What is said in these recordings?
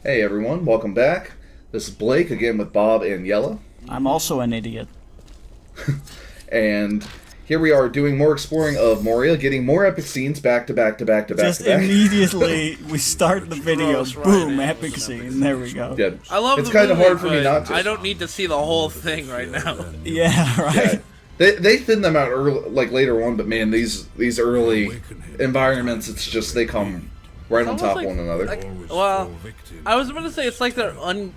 Hey everyone, welcome back. This is Blake again with Bob and Yella. I'm also an idiot. And here we are doing more exploring of Moria, getting more epic scenes back to back to back to back Just to back. immediately, we start the video, Throws right boom, in. epic scene, there we go. Yeah. I love it's the kind of movie, hard for me but not to. I don't need to see the whole thing right now. Yeah, right? Yeah. They thin them out early, like later on, but man, these early environments, it's just they come right on It's top almost of one another. Well, I was going to say it's like they're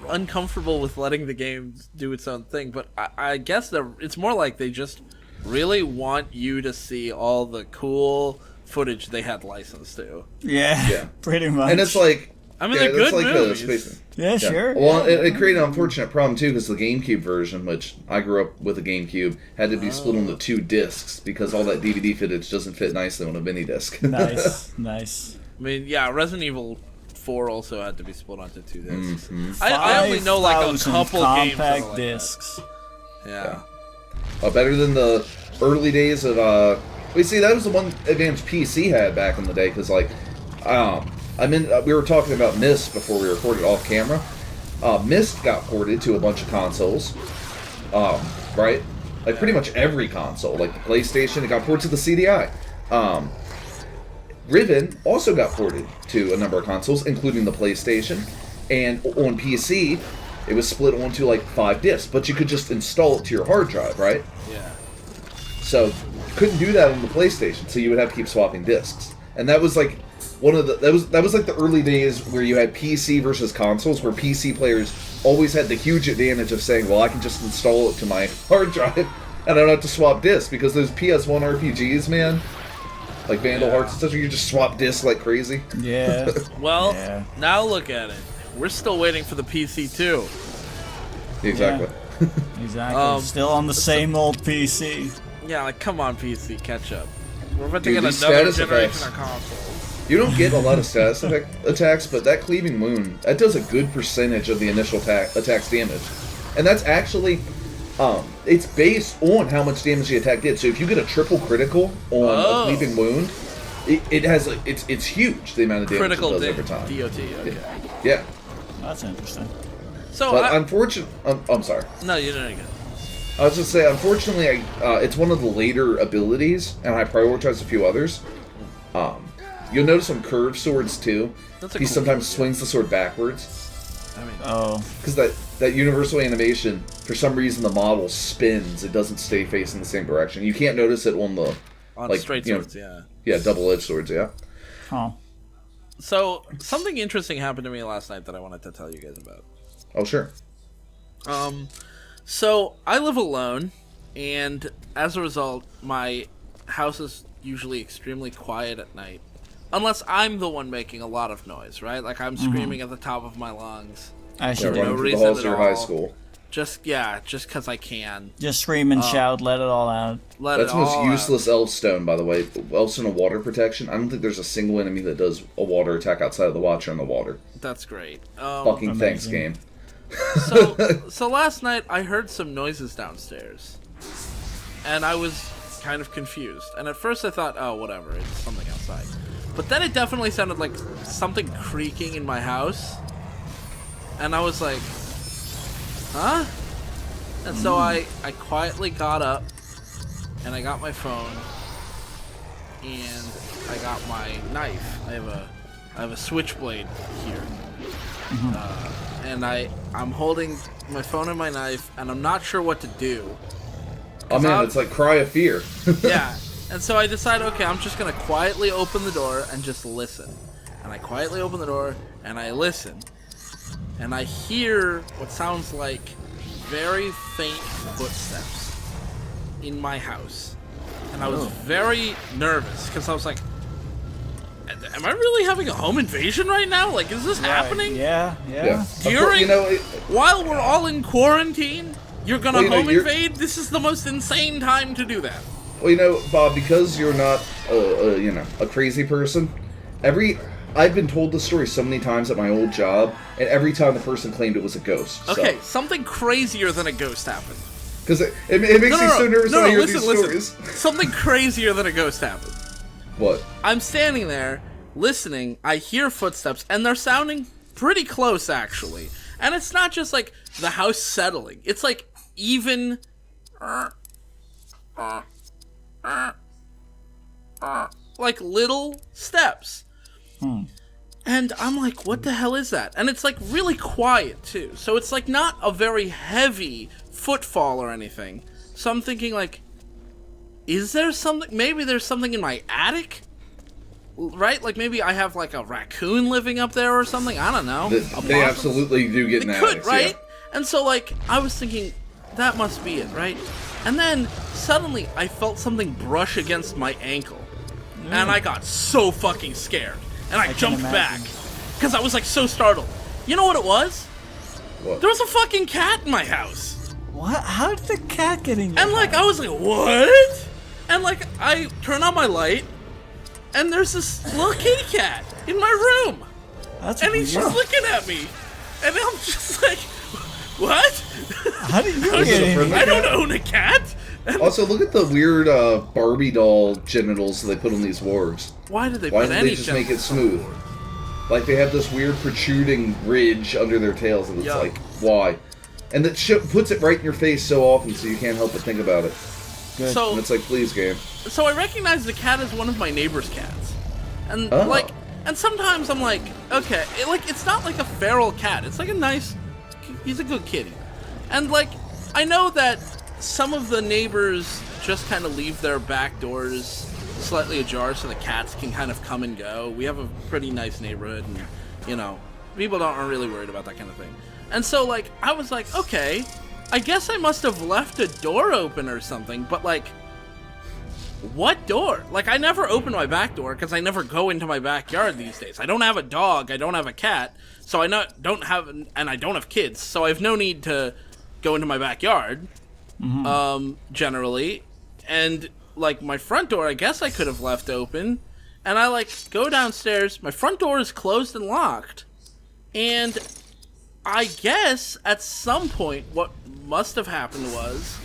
uncomfortable with letting the game do its own thing, but I guess it's more like they just really want you to see all the cool footage they had licensed to. Yeah, pretty much. And it's like, I mean, they're good movies. Yeah, sure. Well, it created an unfortunate problem too, because the GameCube version, which I grew up with a GameCube, had to be split into 2 discs because all that DVD footage doesn't fit nicely on a mini disc. Nice. I mean, yeah, Resident Evil 4 also had to be split onto 2 discs. Mm-hmm. I only know like a 5,000 couple games that compact are like discs. that. Better than the early days of we see that was the one advantage PC had back in the day, because like we were talking about Myst before we recorded off camera. Myst got ported to a bunch of consoles, right? Like pretty much every console, like the PlayStation, it got ported to the CDI. Riven also got ported to a number of consoles, including the PlayStation, and on PC, it was split onto like 5 discs, but you could just install it to your hard drive, right? Yeah. So couldn't do that on the PlayStation, so you would have to keep swapping discs. And that was like that was like the early days where you had PC versus consoles, where PC players always had the huge advantage of saying, well, I can just install it to my hard drive and I don't have to swap discs, because those PS1 RPGs, man, like Vandal Hearts and stuff, you just swap discs like crazy. Yeah. Well, Yeah. now look at it. We're still waiting for the PC too. Exactly. Exactly. Still on the same old PC. Yeah, like come on PC, catch up. We're about to Dude, get these another status generation effects. of consoles. You don't get a lot of status attacks, but that cleaving wound, that does a good percentage of the initial attack's damage. And that's actually, it's based on how much damage the attack did. So if you get a triple critical on a cleaving wound, it has it's huge, the amount of damage Critical it does over time. DOT, okay. Yeah. That's interesting. So, But unfortunately, I'm sorry. no, you're doing good. I was just saying, unfortunately, it's one of the later abilities, and I prioritized a few others. You'll notice on curved swords too. That's a He cool sometimes move, yeah. swings the sword backwards. I mean, Oh. Because that universal animation, for some reason, the model spins. It doesn't stay facing the same direction. You can't notice it on the on straight swords, yeah, double-edged swords. Yeah. Huh. So, something interesting happened to me last night that I wanted to tell you guys about. Oh sure. So I live alone, and as a result, my house is usually extremely quiet at night. Unless I'm the one making a lot of noise, right? Like I'm screaming at the top of my lungs. I Yeah, should no running through the reason halls at of your high all. school. Just because I can. just scream and shout, let it all out. Let That's it the most all out. useless Elfstone, by the way. Elfstone of water protection. I don't think there's a single enemy that does a water attack outside of the Watcher in the water. That's great. Fucking thanks, game. So last night I heard some noises downstairs, and I was kind of confused. And at first I thought, oh, whatever, it's something outside. But then it definitely sounded like something creaking in my house, and I was like, huh? And so I quietly got up, and I got my phone, and I got my knife. I have a switchblade here. And I'm holding my phone and my knife, and I'm not sure what to do. Oh man, it's like Cry of Fear. Yeah. And so I decided, okay, I'm just going to quietly open the door and just listen. And I quietly open the door, and I listen. And I hear what sounds like very faint footsteps in my house. And I was very nervous, because I was like, am I really having a home invasion right now? Like, is this happening? Yeah. During, while we're all in quarantine, you're gonna home invade? This is the most insane time to do that. Well, Bob, because you're not, a crazy person, I've been told this story so many times at my old job, and every time the person claimed it was a ghost. Okay, something crazier than a ghost happened. Because it makes me so nervous when I hear these stories. Something crazier than a ghost happened. What? I'm standing there, listening, I hear footsteps, and they're sounding pretty close, actually. And it's not just, like, the house settling. It's, like, even... like, little steps. And I'm like, what the hell is that? And it's, like, really quiet, too. So it's, like, not a very heavy footfall or anything. So I'm thinking, like, is there something... Maybe there's something in my attic? Right? Like, maybe I have, like, a raccoon living up there or something? I don't know. They absolutely do get in attics, right? yeah. And so, like, I was thinking, that must be it, right? And then, suddenly, I felt something brush against my ankle. And I got so fucking scared. And I jumped back. Because I was, like, so startled. You know what it was? What? There was a fucking cat in my house. What? How did the cat get in your And, like, house? I was like, what? And, like, I turn on my light, and there's this little kitty cat in my room. That's And he's weird. just looking at me. And I'm just like, what? How did you get in? I don't own a cat. And Also, look at the weird Barbie doll genitals they put on these wargs. why did they Why put did any they just make it genitals on smooth? board? Like, they have this weird protruding ridge under their tails, and it's Yeah. like, why? And that shit puts it right in your face so often, so you can't help but think about it. Good. And So, it's like, please, game. so I recognize the cat as one of my neighbor's cats. And, Oh. like, and sometimes I'm like, okay, it's not like a feral cat. It's like a nice, he's a good kitty. And, like, I know that some of the neighbors just kind of leave their back doors slightly ajar so the cats can kind of come and go. We have a pretty nice neighborhood, and, you know, people aren't really worried about that kind of thing. And so, like, I was like, okay, I guess I must have left a door open or something, but, like, what door? Like, I never open my back door because I never go into my backyard these days. I don't have a dog, I don't have a cat, so I don't have kids, so I have no need to go into my backyard, generally. And, like, my front door, I guess I could have left open. And I, like, go downstairs. My front door is closed and locked. And I guess at some point what must have happened was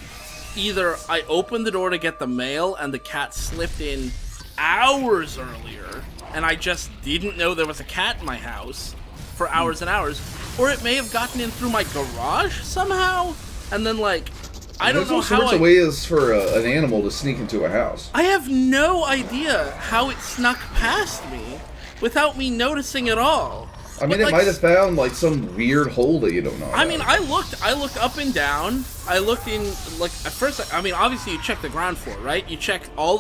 either I opened the door to get the mail and the cat slipped in hours earlier and I just didn't know there was a cat in my house for hours and hours, or it may have gotten in through my garage somehow, and then, like, I don't know There's all how sorts of ways for an animal to sneak into a house. I have no idea how it snuck past me without me noticing at all. I mean, But, it like, might have found, like, some weird hole that you don't know I about. mean, I looked up and down. I looked in, like, at first, I mean, obviously you check the ground floor, right? I checked all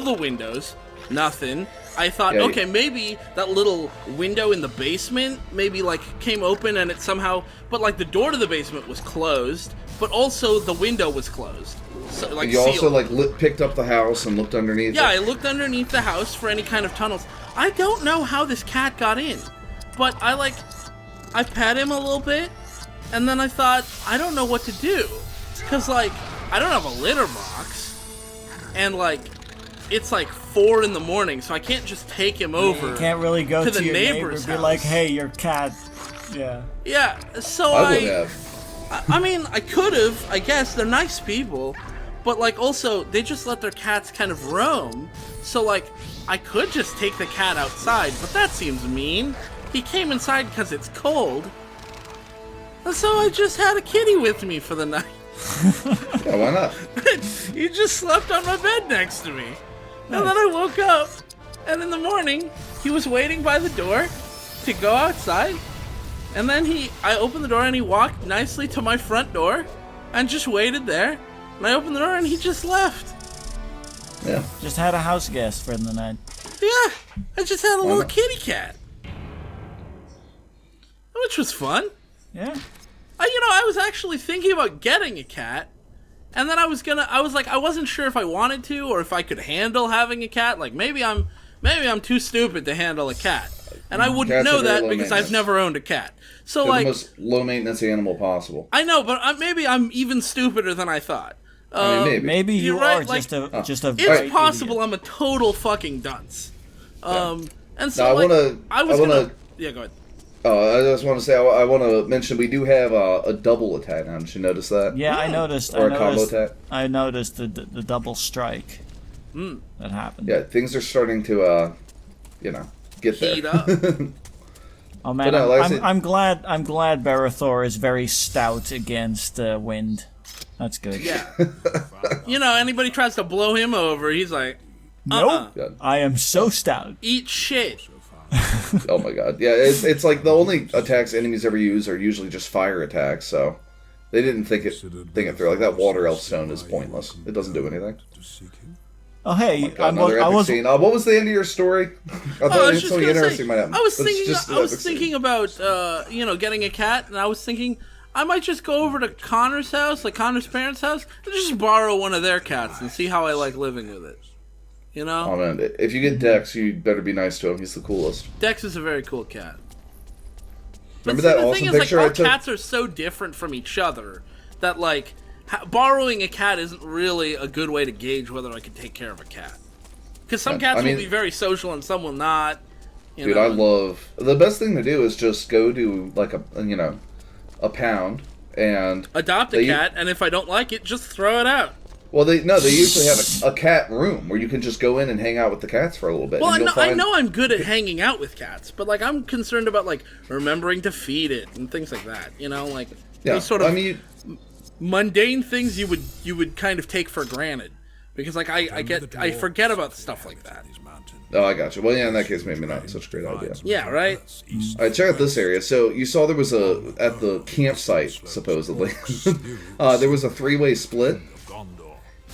the windows, nothing. I thought, Yeah, okay, maybe that little window in the basement maybe, like, came open and it somehow, but, like, the door to the basement was closed, but also the window was closed. So, like, You also, sealed. like, picked up the house and looked underneath Yeah, it. I looked underneath the house for any kind of tunnels. I don't know how this cat got in, but I pet him a little bit, and then I thought, I don't know what to do. Because, like, I don't have a litter box, and, like, it's like 4 in the morning, so I can't just take him over. You can't really go to to the your neighbor neighbor's and be like, house. hey, your cat. Yeah. Yeah, so I would have. I mean, I could have, I guess. They're nice people. But, like, also, they just let their cats kind of roam. So, like, I could just take the cat outside, but that seems mean. He came inside because it's cold. And so I just had a kitty with me for the night. Yeah, why not? He just slept on my bed next to me. And then I woke up, and in the morning, he was waiting by the door to go outside. And then I opened the door and he walked nicely to my front door and just waited there. And I opened the door and he just left. Yeah. Just had a house guest for the night. Yeah, I just had a little not? kitty cat. Which was fun. Yeah. I was actually thinking about getting a cat. And then I wasn't sure if I wanted to or if I could handle having a cat. Like, maybe I'm too stupid to handle a cat. And I wouldn't Cats know are very that low because I've maintenance. never owned a cat. So, They're like, the most low-maintenance animal possible. I know, but maybe I'm even stupider than I thought. I mean, maybe. Maybe you You're right, are like, just a It's bright possible idiot. I'm a total fucking dunce. And so, Now, yeah, go ahead. I just want to say, I want to mention we do have a double attack now. Did you notice that? Yeah, I noticed. Or a combo attack? I noticed the double strike that happened. Yeah, things are starting to, get there. Heat up. Oh man, no, like I'm glad Barathor is very stout against wind. That's good. Yeah. Anybody tries to blow him over, he's like, Nope. Yeah. I am so stout. eat shit. Oh my god. Yeah, it's like the only attacks enemies ever use are usually just fire attacks, so they didn't think it through. Like that water elf stone is pointless. It doesn't do anything. Oh hey, Another epic scene. What was the end of your story? I thought something interesting might happen. I was thinking about getting a cat, and I was thinking I might just go over to Connor's house, like Connor's parents' house, and just borrow one of their cats and see how I like living with it. Oh man, if you get Dex, you better be nice to him. He's the coolest. Dex is a very cool cat. Remember that awesome picture I took? All cats are so different from each other that like borrowing a cat isn't really a good way to gauge whether I can take care of a cat. Because some cats will be very social and some will not. Dude, I love... The best thing to do is just go to, like, a pound and... Adopt a cat, and if I don't like it, just throw it out. Well, they usually have a cat room where you can just go in and hang out with the cats for a little bit. Well, I know I'm good at hanging out with cats, but, like, I'm concerned about, like, remembering to feed it and things like that, like... Yeah, those sort of mundane things you would kind of take for granted. Because, like, I forget about stuff like that. Oh, I got you. Well, yeah, in that case, maybe not such a great idea. Yeah, right? Alright, check out this area. So, you saw there was at the campsite, supposedly, there was a 3-way split.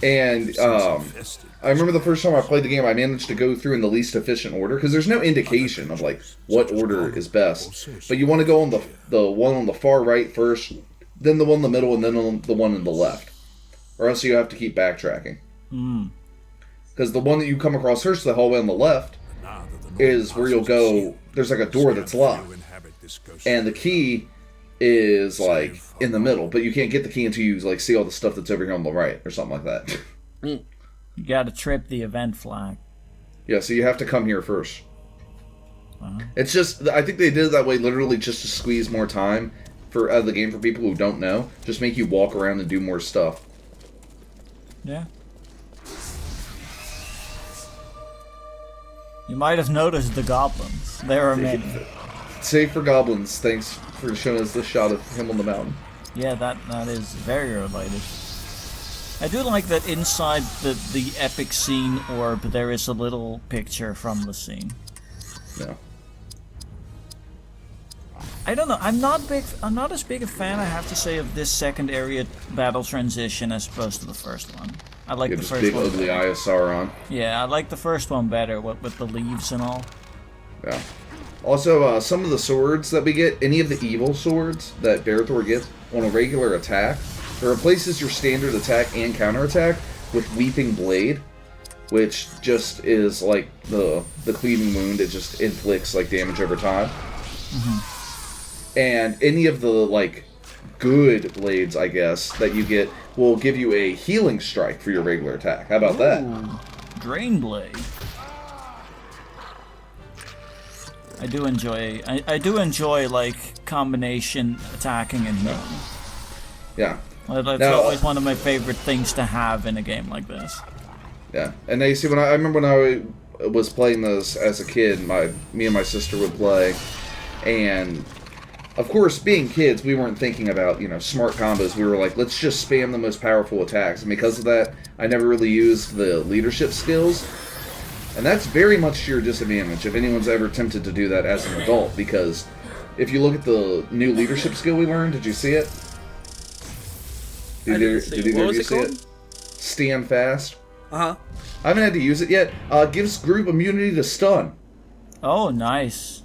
And, I remember the first time I played the game, I managed to go through in the least efficient order, because there's no indication of, like, what order is best. But you want to go on the one on the far right first, then the one in the middle, and then the one in the left. Or else you have to keep backtracking. Because the one that you come across first, the hallway on the left, is where you'll go. There's like a door that's locked, and the key is like in the middle, but you can't get the key until you like see all the stuff that's over here on the right, or something like that. You gotta trip the event flag. Yeah, so you have to come here first. It's just, I think they did it that way literally just to squeeze more time out of the game for people who don't know. Just make you walk around and do more stuff. Yeah. You might have noticed the goblins. There are many. Save for goblins. Thanks for showing us the shot of him on the mountain. Yeah, that is very related. I do like that inside the epic scene orb there is a little picture from the scene. Yeah. I don't know. I'm not as big a fan, I have to say, of this second area battle transition as opposed to the first one. I like the first big one. Ugly Eye of Sauron. Yeah, I like the first one better, with the leaves and all. Yeah. Also, some of the swords that we get, any of the evil swords that Barathor gets on a regular attack, it replaces your standard attack and counterattack with Weeping Blade, which just is like the cleaving wound. It just inflicts like damage over time. And any of the like good blades, I guess, that you get will give you a healing strike for your regular attack. How about that? Drain Blade. I do enjoy like combination attacking and healing. Yeah. That's always one of my favorite things to have in a game like this. Yeah, and now you see, I remember when I was playing this as a kid, me and my sister would play, and of course, being kids, we weren't thinking about, smart combos. We were like, let's just spam the most powerful attacks. And because of that, I never really used the leadership skills. And that's very much to your disadvantage if anyone's ever tempted to do that as an adult. Because if you look at the new leadership skill we learned, did you see it? Did either of you see it? Stand fast. Uh-huh. I haven't had to use it yet. Gives group immunity to stun. Oh, nice.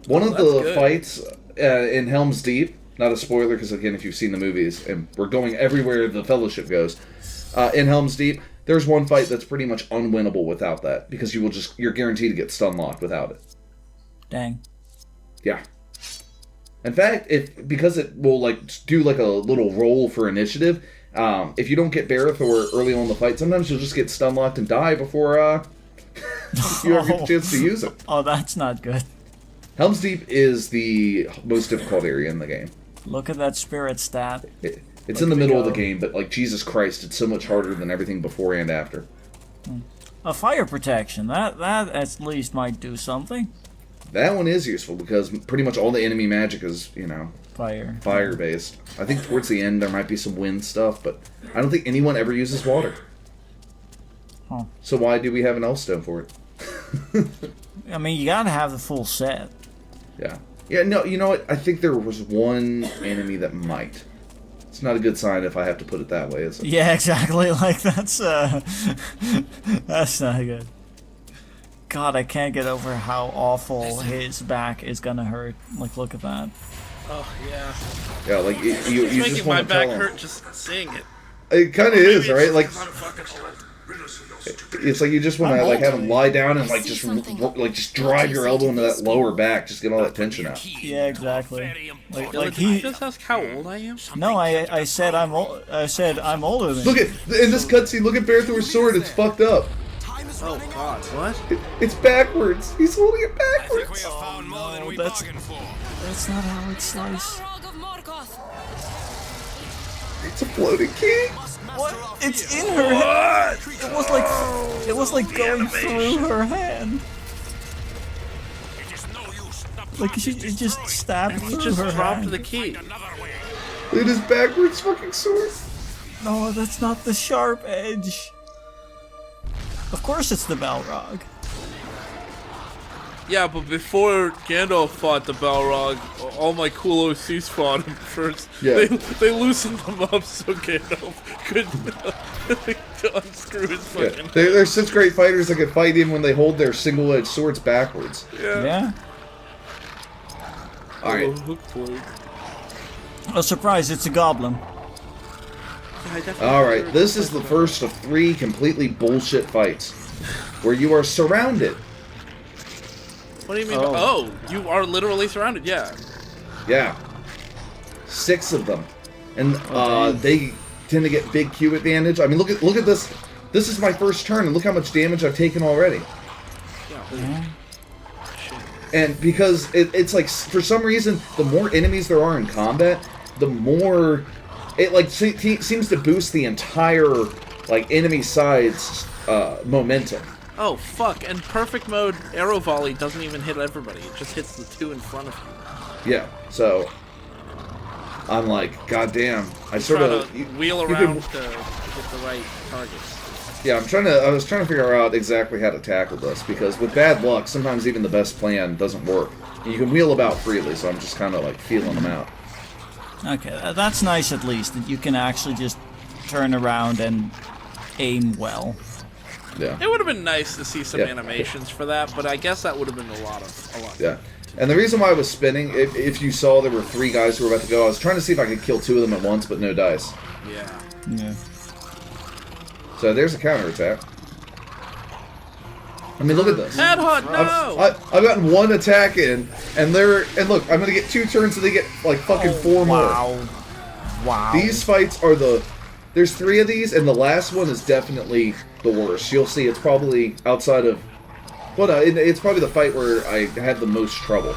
One of the fights... in Helm's Deep, not a spoiler because again if you've seen the movies, and we're going everywhere the Fellowship goes, in Helm's Deep there's one fight that's pretty much unwinnable without that, because you're guaranteed to get stun locked without it. Dang. Yeah. In fact, because it will like do like a little roll for initiative, if you don't get Barathor early on in the fight, sometimes you'll just get stun locked and die before you ever get the chance to use it. Oh, that's not good. Helm's Deep is the most difficult area in the game. Look at that spirit stat. It's in the middle of the game, but like Jesus Christ, it's so much harder than everything before and after. A fire protection, that at least might do something. That one is useful because pretty much all the enemy magic is, Fire. based. I think towards the end there might be some wind stuff, but I don't think anyone ever uses water. Huh. So why do we have an Elfstone for it? I mean, you gotta have the full set. Yeah. Yeah, no, you know what? I think there was one enemy that might. It's not a good sign if I have to put it that way, is it? Yeah, exactly. Like, that's not good. God, I can't get over how awful his back is gonna hurt. Like, look at that. Oh, yeah. Yeah, like, you It's just making my want to back tell him. hurt just seeing it. It kind of is, right? Like, I'm fucking old. it's like you just want to I'm like have old. him lie down and like just drive your elbow into that lower back, just get all that tension out. Yeah, exactly. Like Did he. you just ask how old I am? No, I said I'm old. I said I'm older than Look you. at in this cutscene. Look at Berthor's sword. It's fucked up. Oh God, what? It's backwards. He's holding it backwards. No, that's not how it's sliced. It's a floating key. What? It's in her hand. It was like going through her hand. Like she it just stabbed He through just her dropped hand. the key. Look at his backwards fucking sword. No, that's not the sharp edge. Of course it's the Balrog. Yeah, but before Gandalf fought the Balrog, all my cool OCs fought him first. Yeah. They loosened them up so Gandalf couldn't unscrew his Yeah, fucking... they're such great fighters that can fight even when they hold their single-edged swords backwards. Yeah. All right. Hook blade. Oh, surprise! It's a goblin. Yeah, I definitely All right, heard this is something the about first of 3 completely bullshit fights, where you are surrounded. that. What do you mean? Oh. You are literally surrounded. Yeah. Yeah, 6 of them, and damn. they tend to get big Q advantage. I mean, look at this. This is my first turn, and look how much damage I've taken already. Yeah. And because it's like for some reason, the more enemies there are in combat, the more it like seems to boost the entire like enemy side's momentum. Oh fuck! And perfect mode arrow volley doesn't even hit everybody. It just hits the 2 in front of you. Yeah, so I'm like, goddamn. I sort Trying of to wheel around to hit the right target. Yeah, I was trying to figure out exactly how to tackle this because with bad luck, sometimes even the best plan doesn't work. And you can wheel about freely, so I'm just kind of like feeling them out. Okay, that's nice at least that you can actually just turn around and aim well. Yeah. It would have been nice to see some Yeah. animations for that, but I guess that would have been a lot. Yeah. And the reason why I was spinning, if you saw there were 3 guys who were about to go, I was trying to see if I could kill 2 of them at once, but no dice. Yeah. Yeah. So there's a counterattack. I mean, look at this. Headhunt, no! I've gotten 1 attack in, and look, I'm gonna get 2 turns, and they get like fucking 4 more. Wow. These fights are there's 3 of these, and the last one is definitely the worst. You'll see, it's probably outside of, it's probably the fight where I had the most trouble.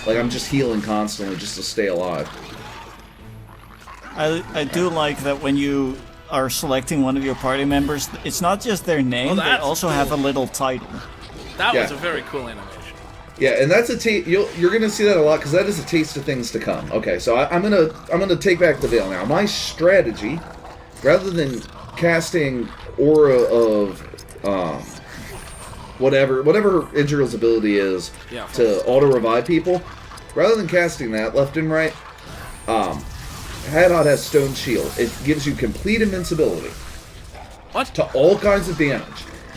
Like I'm just healing constantly just to stay alive. I do like that when you are selecting one of your party members, it's not just their name, they that's also cool. have a little title. That was Yeah. a very cool animation. Yeah, and that's you're gonna see that a lot because that is a taste of things to come. Okay, so I'm gonna take back the veil now. My strategy, rather than casting aura of whatever Idril's ability is Yeah. to auto revive people, rather than casting that left and right, Hadot has Stone Shield. It gives you complete invincibility What? to all kinds of damage,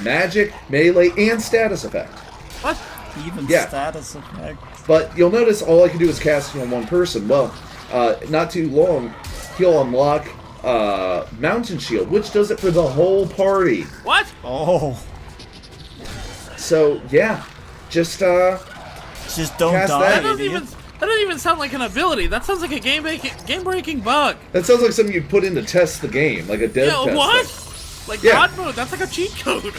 magic, melee, and status effect. What? Even Yeah. status effect. But you'll notice all I can do is cast it on 1 person. Well, not too long, he'll unlock Mountain Shield, which does it for the whole party. What? Oh, So, yeah, just just don't Cast die, that. idiot. That doesn't even sound like an ability. That sounds like a game-breaking bug. that sounds like something you'd put in to test the game, like a dev Yeah, test. what? thing. Like Yeah. God mode. That's like a cheat code.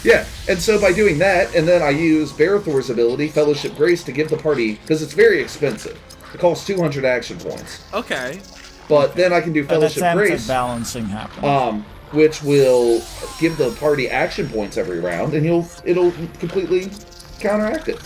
Yeah, and so by doing that, and then I use Barathor's ability, Fellowship Grace, to give the party, because it's very expensive. It costs 200 action points. Okay. But then I can do An Fellowship attempt Grace, at balancing happens. which will give the party action points every round, and it'll completely counteract it.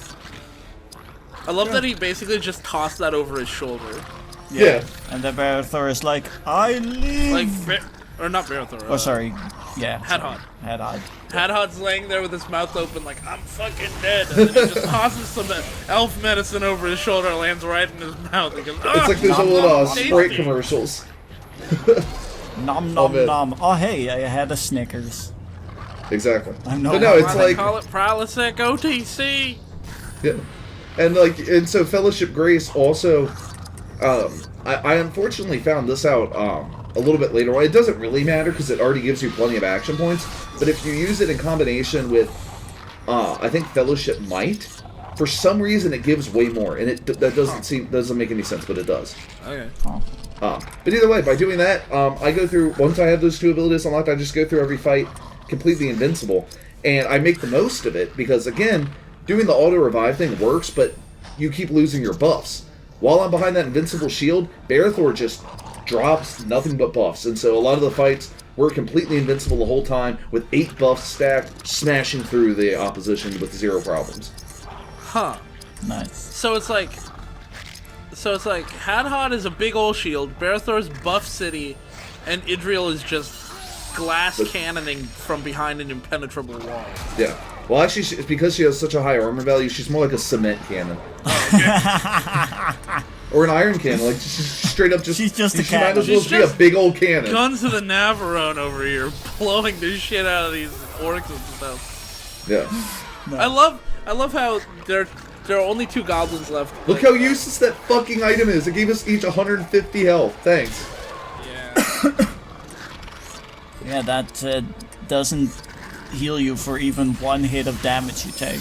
I love that he basically just tossed that over his shoulder. Yeah. And then Barathor is like, I live! Like, or not Barathor. Oh, sorry. Yeah. Hadhod. Hadhod. Hadhod's laying there with his mouth open like, I'm fucking dead. And then he just tosses some elf medicine over his shoulder and lands right in his mouth. He goes, It's like those old Sprite tasty. commercials. Nom Oh, nom man. nom. Oh, hey, I had a Snickers. Exactly. I know. But no, it's Why they like... call it Prilosec OTC. Yeah. And so Fellowship Grace also... I unfortunately found this out a little bit later on. It doesn't really matter because it already gives you plenty of action points. But if you use it in combination with, I think Fellowship Might, for some reason it gives way more, and that doesn't make any sense, but it does. Okay. But either way, by doing that, I go through, once I have those two abilities unlocked, I just go through every fight completely invincible, and I make the most of it because again, doing the auto revive thing works, but you keep losing your buffs. While I'm behind that invincible shield, Barathor just drops nothing but buffs, and so a lot of the fights were completely invincible the whole time, with 8 buffs stacked, smashing through the opposition with 0 problems. Huh. Nice. So it's like Hadhod is a big old shield, Barathor's buff city, and Idril is just glass cannoning from behind an impenetrable wall. Yeah. Well, actually, because she has such a high armor value, she's more like a cement cannon. Or an iron cannon, like just straight up just... She's just a she might cannon. as well She's be a just big old cannon. Guns of the Navarone over here, blowing the shit out of these orcs and stuff. Yeah. I love how there are only 2 goblins left. Look how useless that fucking item is. It gave us each 150 health. Thanks. Yeah. Yeah, that doesn't heal you for even 1 hit of damage you take.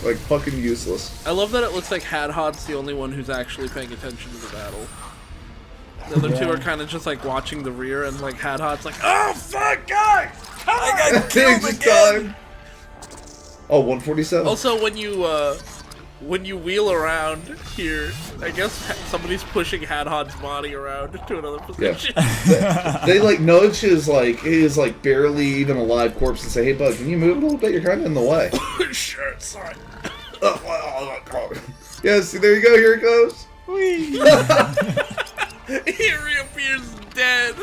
Like, fucking useless. I love that it looks like Hadhod's the only one who's actually paying attention to the battle. The other 2 are kind of just like watching the rear, and like Hadhod's like, oh fuck, guys! I got Takes killed his again! time. Oh, 147. Also, when you wheel around here, I guess somebody's pushing Hadhod's body around to another position. They like nudge his barely even alive corpse and say, "Hey, bud, can you move a little bit? You're kind of in the way." Sure, sorry. Yeah, see, there you go. Here it goes. He reappears dead.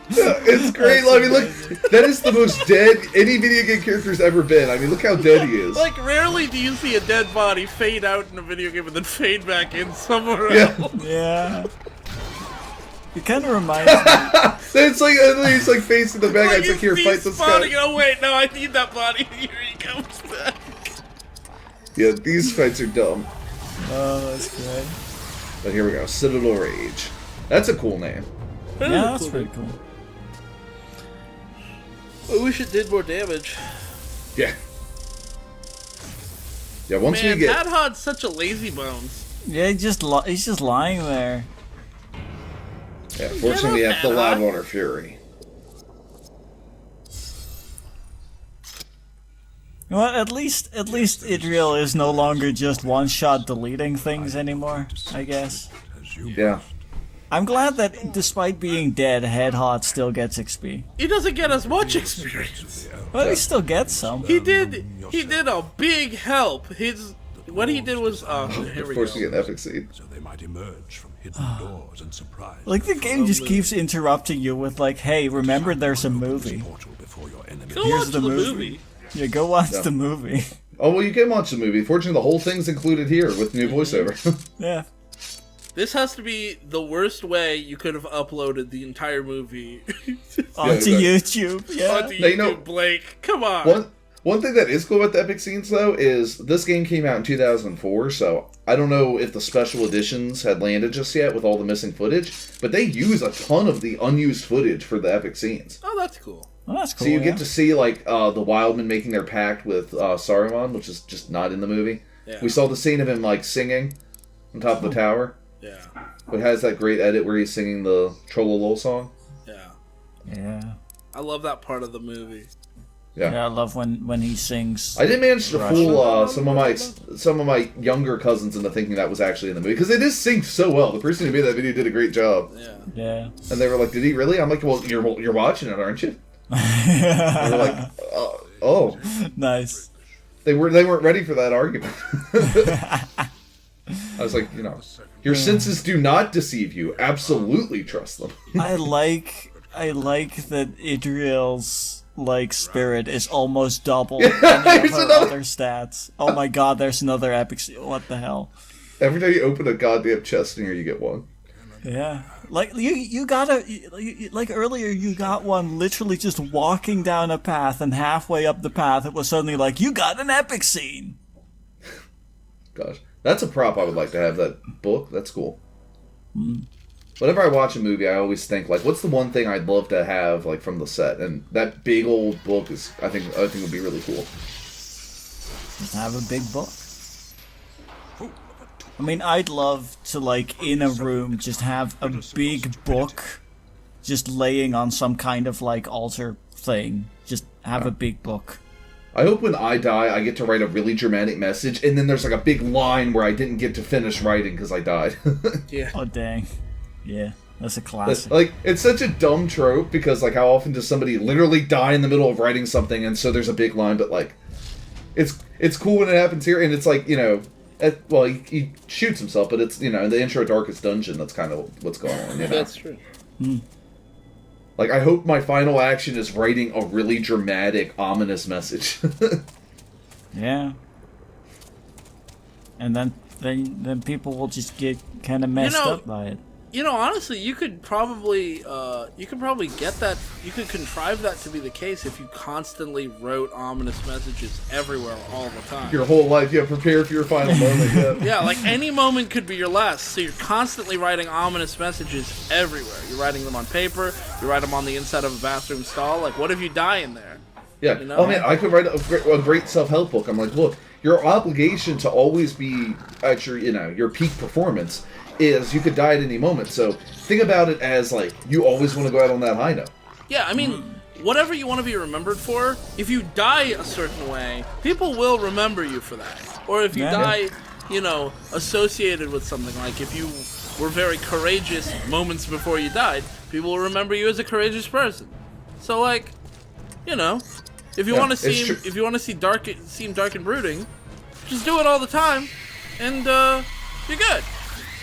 It's great. I mean, look, that is the most dead any video game character's ever been. I mean, look how dead he is. Like, rarely do you see a dead body fade out in a video game and then fade back in somewhere Yeah. else. Yeah. It kind of reminds me. It's like he's like facing the bad guy. It's like, here, fight this guy. Oh wait, no, I need that body. Here he comes back. Yeah, these fights are dumb. Oh, that's good. But here we go. Citadel Rage. That's a cool name. Yeah, that's pretty cool. I wish it did more damage. Yeah. Yeah, once Man, we get... Hadhod's such a lazy bones. Yeah, he's just lying there. Yeah, fortunately, we have the Loudwater Fury. Well, at least Idril is no longer just one-shot deleting things anymore, I guess. Yeah. Oh, I'm glad that despite being dead, Hadhod still gets XP. He doesn't get as much experience. Well, he still gets some. He did a big help. What he did was here Of we course, go. you get an epic seed. So they might emerge from hidden doors and surprise. Like, the game just keeps interrupting you with like, hey, remember there's a movie. Portal before your enemy. Go Here's watch the the movie. movie. Yeah, go watch the movie. Oh, well, you can watch the movie. Fortunately, the whole thing's included here with new voiceover. Yeah. This has to be the worst way you could have uploaded the entire movie Onto exactly. YouTube. Yeah. onto Now, you know- YouTube, Blake. Come on. One thing that is cool about the epic scenes, though, is this game came out in 2004, so I don't know if the special editions had landed just yet with all the missing footage, but they use a ton of the unused footage for the epic scenes. Oh, that's cool. Well, that's cool. So you yeah. get to see, like, the Wildmen making their pact with Saruman, which is just not in the movie. Yeah. We saw the scene of him, like, singing on top of the tower. Yeah. It has that great edit where he's singing the Trollolol song. Yeah. Yeah. I love that part of the movie. Yeah. Yeah, I love when he sings. I did manage to Russian. fool some of my younger cousins into thinking that was actually in the movie because it is synced so well. The person who made that video did a great job, Yeah. Yeah. and they were like, "Did he really?" I'm like, "Well, you're watching it, aren't you?" And they're like, "Oh." Nice. They weren't ready for that argument. I was like, your senses do not deceive you. Absolutely trust them. I like that Idriel's spirit is almost double any of her other stats. Oh my god, there's another epic. What the hell? Every time you open a goddamn chest in here, you get one. Yeah, you gotta earlier you got one literally just walking down a path, and halfway up the path it was suddenly like, you got an epic scene. Gosh, that's a prop I would like to have. That book, that's cool. Whenever I watch a movie, I always think what's the one thing I'd love to have from the set, and that big old book is I think would be really cool. Just have a big book. I mean, I'd love to, in a room, just have a big book just laying on some kind of, altar thing. Just have a big book. I hope when I die, I get to write a really dramatic message, and then there's, a big line where I didn't get to finish writing because I died. Yeah. Oh, dang. Yeah, that's a classic. It's such a dumb trope, because, how often does somebody literally die in the middle of writing something, and so there's a big line, but, it's cool when it happens here, and it's he shoots himself, but it's, in the intro Darkest Dungeon, that's kind of what's going on, That's true. I hope my final action is writing a really dramatic, ominous message. Yeah. And then people will just get kind of messed up by it. Honestly, you could probably get that. You could contrive that to be the case if you constantly wrote ominous messages everywhere all the time. Your whole life, prepare for your final moment. Yeah. Yeah, any moment could be your last. So you're constantly writing ominous messages everywhere. You're writing them on paper. You write them on the inside of a bathroom stall. What if you die in there? Yeah. Oh man, I could write a great self-help book. I'm like, look, your obligation to always be at your peak performance is you could die at any moment. So think about it as you always want to go out on that high note. Yeah, I mean, whatever you want to be remembered for, if you die a certain way, people will remember you for that. Or if you die, associated with something, if you were very courageous moments before you died, people will remember you as a courageous person. So if you want to seem dark and brooding, just do it all the time, and you're good.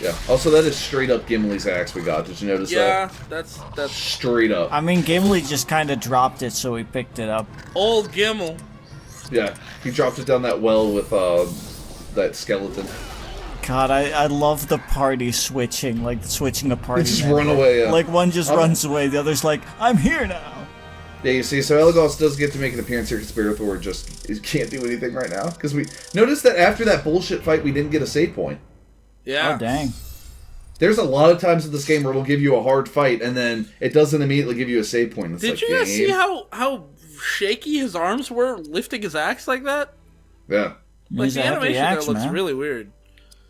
Yeah. Also, that is straight up Gimli's axe we got. Did you notice that? Yeah, that's straight up. I mean, Gimli just kind of dropped it, so he picked it up. Old Gimli. Yeah, he dropped it down that well with that skeleton. God, I love the party switching, switching a party. They just run away. Yeah. One just runs away, the other's like, I'm here now. Yeah, you see, so Elagos does get to make an appearance here because Spirathor just can't do anything right now. Because we noticed that after that bullshit fight, we didn't get a save point. Yeah. Oh, dang. There's a lot of times in this game where it'll give you a hard fight, and then it doesn't immediately give you a save point. It's Did you guys see how shaky his arms were lifting his axe like that? Yeah. The animation there looks really weird.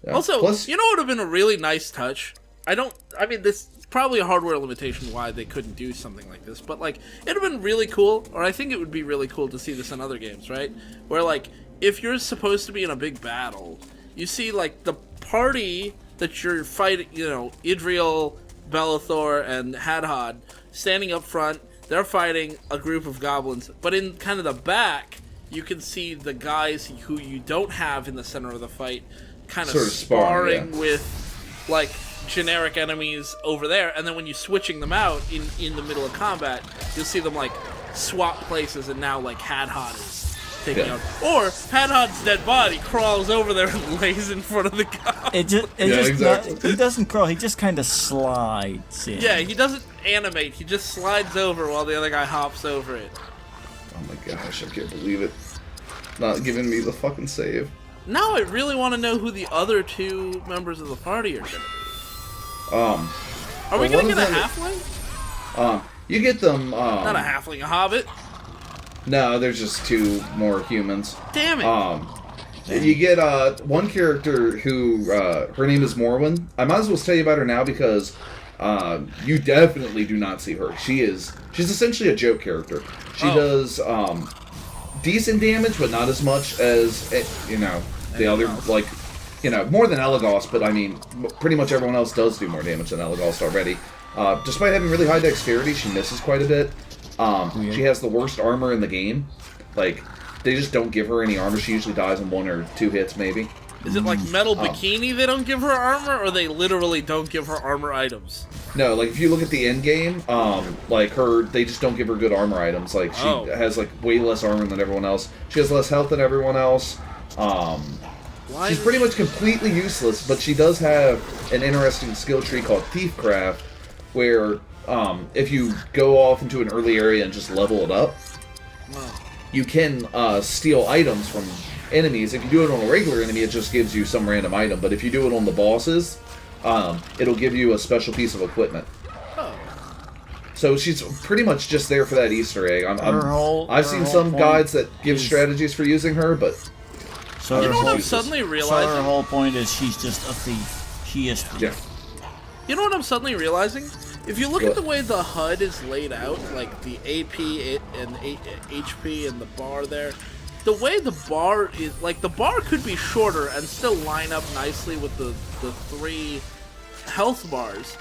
Yeah. Also, plus, you know what would have been a really nice touch? This is probably a hardware limitation why they couldn't do something like this, but it'd have been really cool, or I think it would be really cool to see this in other games, right? Where if you're supposed to be in a big battle, you see the party that you're fighting, Idriel, Bellathor, and Hadhad standing up front. They're fighting a group of goblins, but in kind of the back, you can see the guys who you don't have in the center of the fight kind of sparring with generic enemies over there, and then when you're switching them out in the middle of combat, you'll see them swap places, and now Hadhad is taking out, or Hadhad's dead body crawls over there and lays in front of the guy. Exactly. He doesn't crawl, he just kind of slides in. Yeah, he doesn't animate, he just slides over while the other guy hops over it. Oh my gosh, I can't believe it. Not giving me the fucking save. Now I really want to know who the other two members of the party are going to be. Are we going to get a halfling? You get them, Not a halfling, a hobbit? No, there's just two more humans. Damn it. You get one character who her name is Morwen. I might as well tell you about her now because you definitely do not see her. She's essentially a joke character. She does decent damage, but not as much as the other more than Elagos. But I mean, pretty much everyone else does do more damage than Elagos already. Despite having really high dexterity, she misses quite a bit. She has the worst armor in the game. They just don't give her any armor. She usually dies in 1 or 2 hits, maybe. Is it like metal bikini they don't give her armor, or they literally don't give her armor items? No, like if you look at the end game, they just don't give her good armor items. Like she has like way less armor than everyone else. She has less health than everyone else. She's pretty much completely useless, but she does have an interesting skill tree called Thiefcraft, where if you go off into an early area and just level it up, you can steal items from enemies. If you do it on a regular enemy, it just gives you some random item. But if you do it on the bosses, it'll give you a special piece of equipment. So she's pretty much just there for that Easter egg. I've seen some guides that give strategies for using her, but so you know what I'm suddenly realizing? So her whole point is she's just a thief. She is thief. Yeah. You know what I'm suddenly realizing? If you look at the way the HUD is laid out, like the AP and HP and the bar there, the way the bar is, like, the bar could be shorter and still line up nicely with the 3 health bars,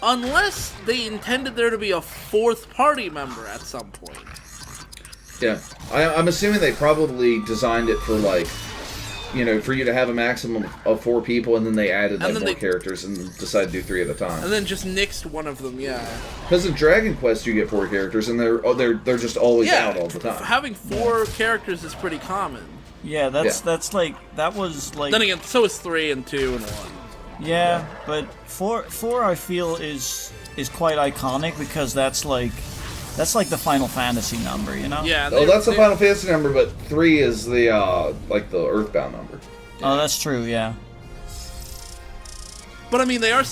unless they intended there to be a 4th party member at some point. Yeah. I'm assuming they probably designed it for, like, you know, for you to have a maximum of 4 people, and then they added like more characters and decided to do 3 at a time. And then just nixed one of them, yeah. Because in Dragon Quest you get 4 characters, and they're just always out all the time. Having 4 characters is pretty common. Yeah, that's like that was like. Then again, so is 3 and 2 and 1. Yeah, but 4 I feel is quite iconic because that's like the Final Fantasy number, you know? Yeah. That's the Final Fantasy number, but 3 is the like the Earthbound number. Oh, that's true. Yeah. But I mean, they are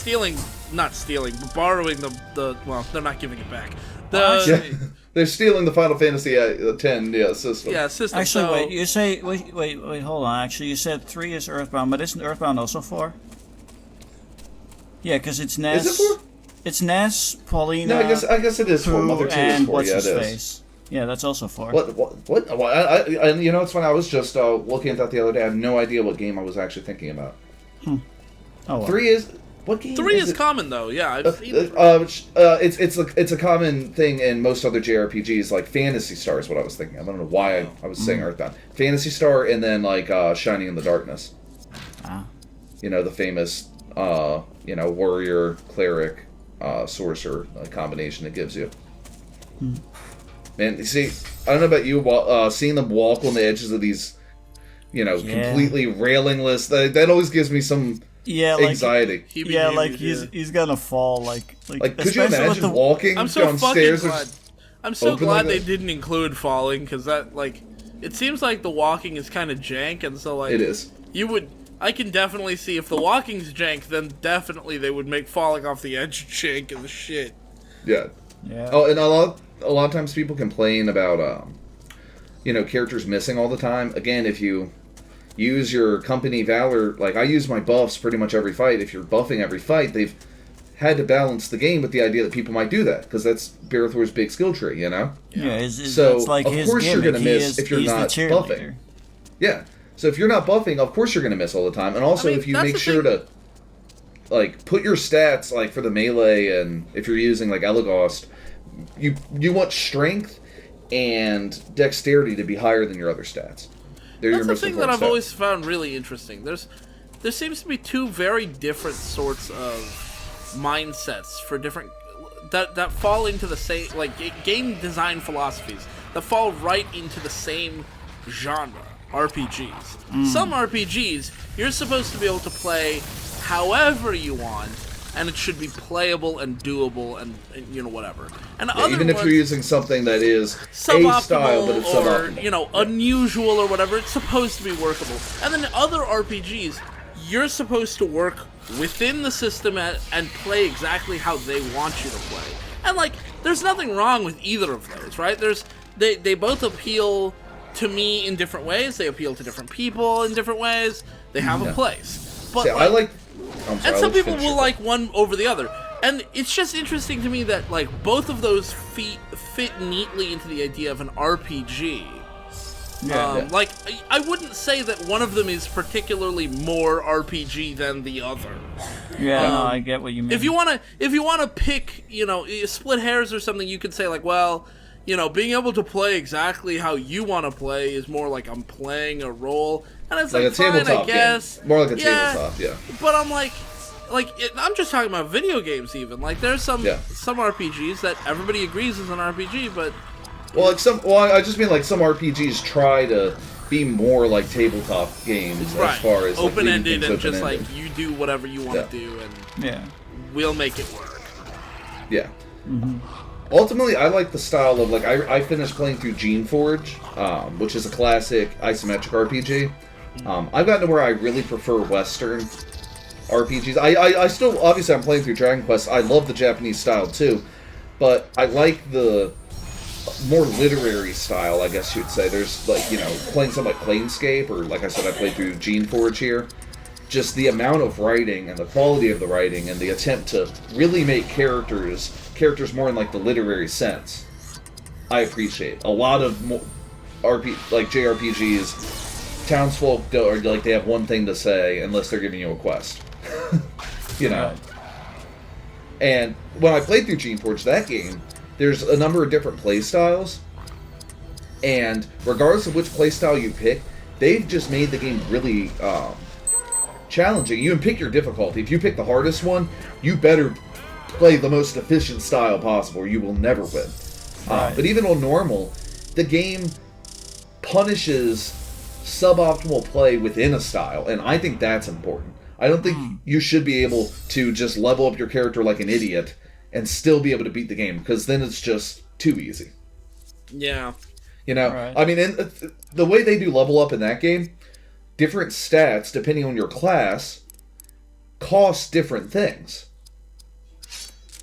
not stealing, but borrowing the. Well, they're not giving it back. They're stealing the Final Fantasy X system. Yeah, system. Actually, wait, hold on. Actually, you said 3 is Earthbound, but isn't Earthbound also 4? Yeah, because it's Ness. Is it 4? It's Ness, Paulina. No, I guess it is 4. Mother 2 is 4. What's Yeah, his it is. Face. Yeah, that's also 4. What? I you know, it's funny. I was just looking at that the other day. I have no idea what game I was actually thinking about. Oh, well. 3 is what game? 3 is it? common though. Yeah, I've seen it. It's a common thing in most other JRPGs. Like Phantasy Star is what I was thinking. I don't know why I was saying Earthbound. Phantasy Star, and then like Shining in the Darkness. You know, the famous warrior cleric. Sorcerer combination it gives you. Man, you see, I don't know about you, seeing them walk on the edges of these, completely railingless, that always gives me some anxiety. He's gonna fall, like could you imagine walking I'm so downstairs? Fucking glad. I'm so glad they didn't include falling, because that, it seems like the walking is kind of jank, and so, it is. I can definitely see if the walking's jank, then definitely they would make falling off the edge jank and the shit. Yeah. Oh, and a lot of times people complain about, characters missing all the time. Again, if you use your company valor, like I use my buffs pretty much every fight. If you're buffing every fight, they've had to balance the game with the idea that people might do that, because that's Barathor's big skill tree, you know? Yeah, so it's like of his course gimmick. You're going to miss if you're not buffing. Yeah. So if you're not buffing, of course you're going to miss all the time. And also, if you make sure to, put your stats, for the melee, and if you're using, Elaghost, you want strength and dexterity to be higher than your other stats. That's the thing that I've always found really interesting. There seems to be 2 very different sorts of mindsets for different... that fall into the same... game design philosophies that fall right into the same genre. RPGs. Some RPGs, you're supposed to be able to play however you want, and it should be playable and doable and whatever. And even if you're using something that is a style, but it's suboptimal. Unusual or whatever, it's supposed to be workable. And then other RPGs, you're supposed to work within the system and play exactly how they want you to play. And there's nothing wrong with either of those, right? They both appeal to me in different ways. They appeal to different people in different ways. They have a place. But and some people will like one over the other. And it's just interesting to me that both of those fit neatly into the idea of an RPG. I wouldn't say that one of them is particularly more RPG than the other. Yeah, no, I get what you mean. If you wanna pick, split hairs or something, you could say being able to play exactly how you want to play is more like I'm playing a role, and it's like a fine, tabletop I guess. game. More like a tabletop, yeah. But I'm I'm just talking about video games even. Like, there's some RPGs that everybody agrees is an RPG, but... Well, I just mean like some RPGs try to be more like tabletop games as far as open-ended like, and just open-ended. like you do whatever you want to do, and we'll make it work. Yeah. Ultimately, I like the style of like I finished playing through Gene Forge, which is a classic isometric RPG. I've gotten to where I really prefer Western RPGs. I still, obviously, I'm playing through Dragon Quest. I love the Japanese style too, but I like the more literary style, I guess you'd say. There's like, playing something like Planescape, or like I said, I played through Gene Forge here. Just the amount of writing and the quality of the writing and the attempt to really make characters more in like the literary sense, I appreciate. A lot of JRPGs, townsfolk they have one thing to say unless they're giving you a quest. Right. And when I played through Gene Forge, that game, there's a number of different play styles, and regardless of which play style you pick, they've just made the game really challenging. You can pick your difficulty. If you pick the hardest one, you better play the most efficient style possible, or you will never win. But even on normal, the game punishes suboptimal play within a style, and I think that's important. I don't think you should be able to just level up your character like an idiot and still be able to beat the game, because then it's just too easy. Yeah. I mean, the way they do level up in that game, different stats, depending on your class, cost different things.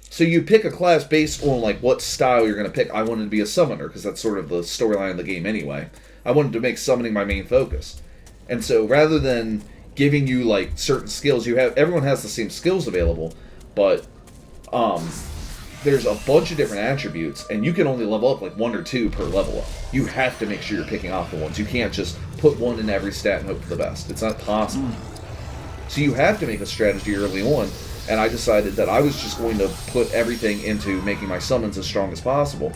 So you pick a class based on like what style you're going to pick. I wanted to be a summoner, because that's sort of the storyline of the game anyway. I wanted to make summoning my main focus. And so rather than giving you like certain skills, everyone has the same skills available, but there's a bunch of different attributes, and you can only level up like 1 or 2 per level up. You have to make sure you're picking off the ones. You can't just put one in every stat and hope for the best. It's not possible. So you have to make a strategy early on, and I decided that I was just going to put everything into making my summons as strong as possible,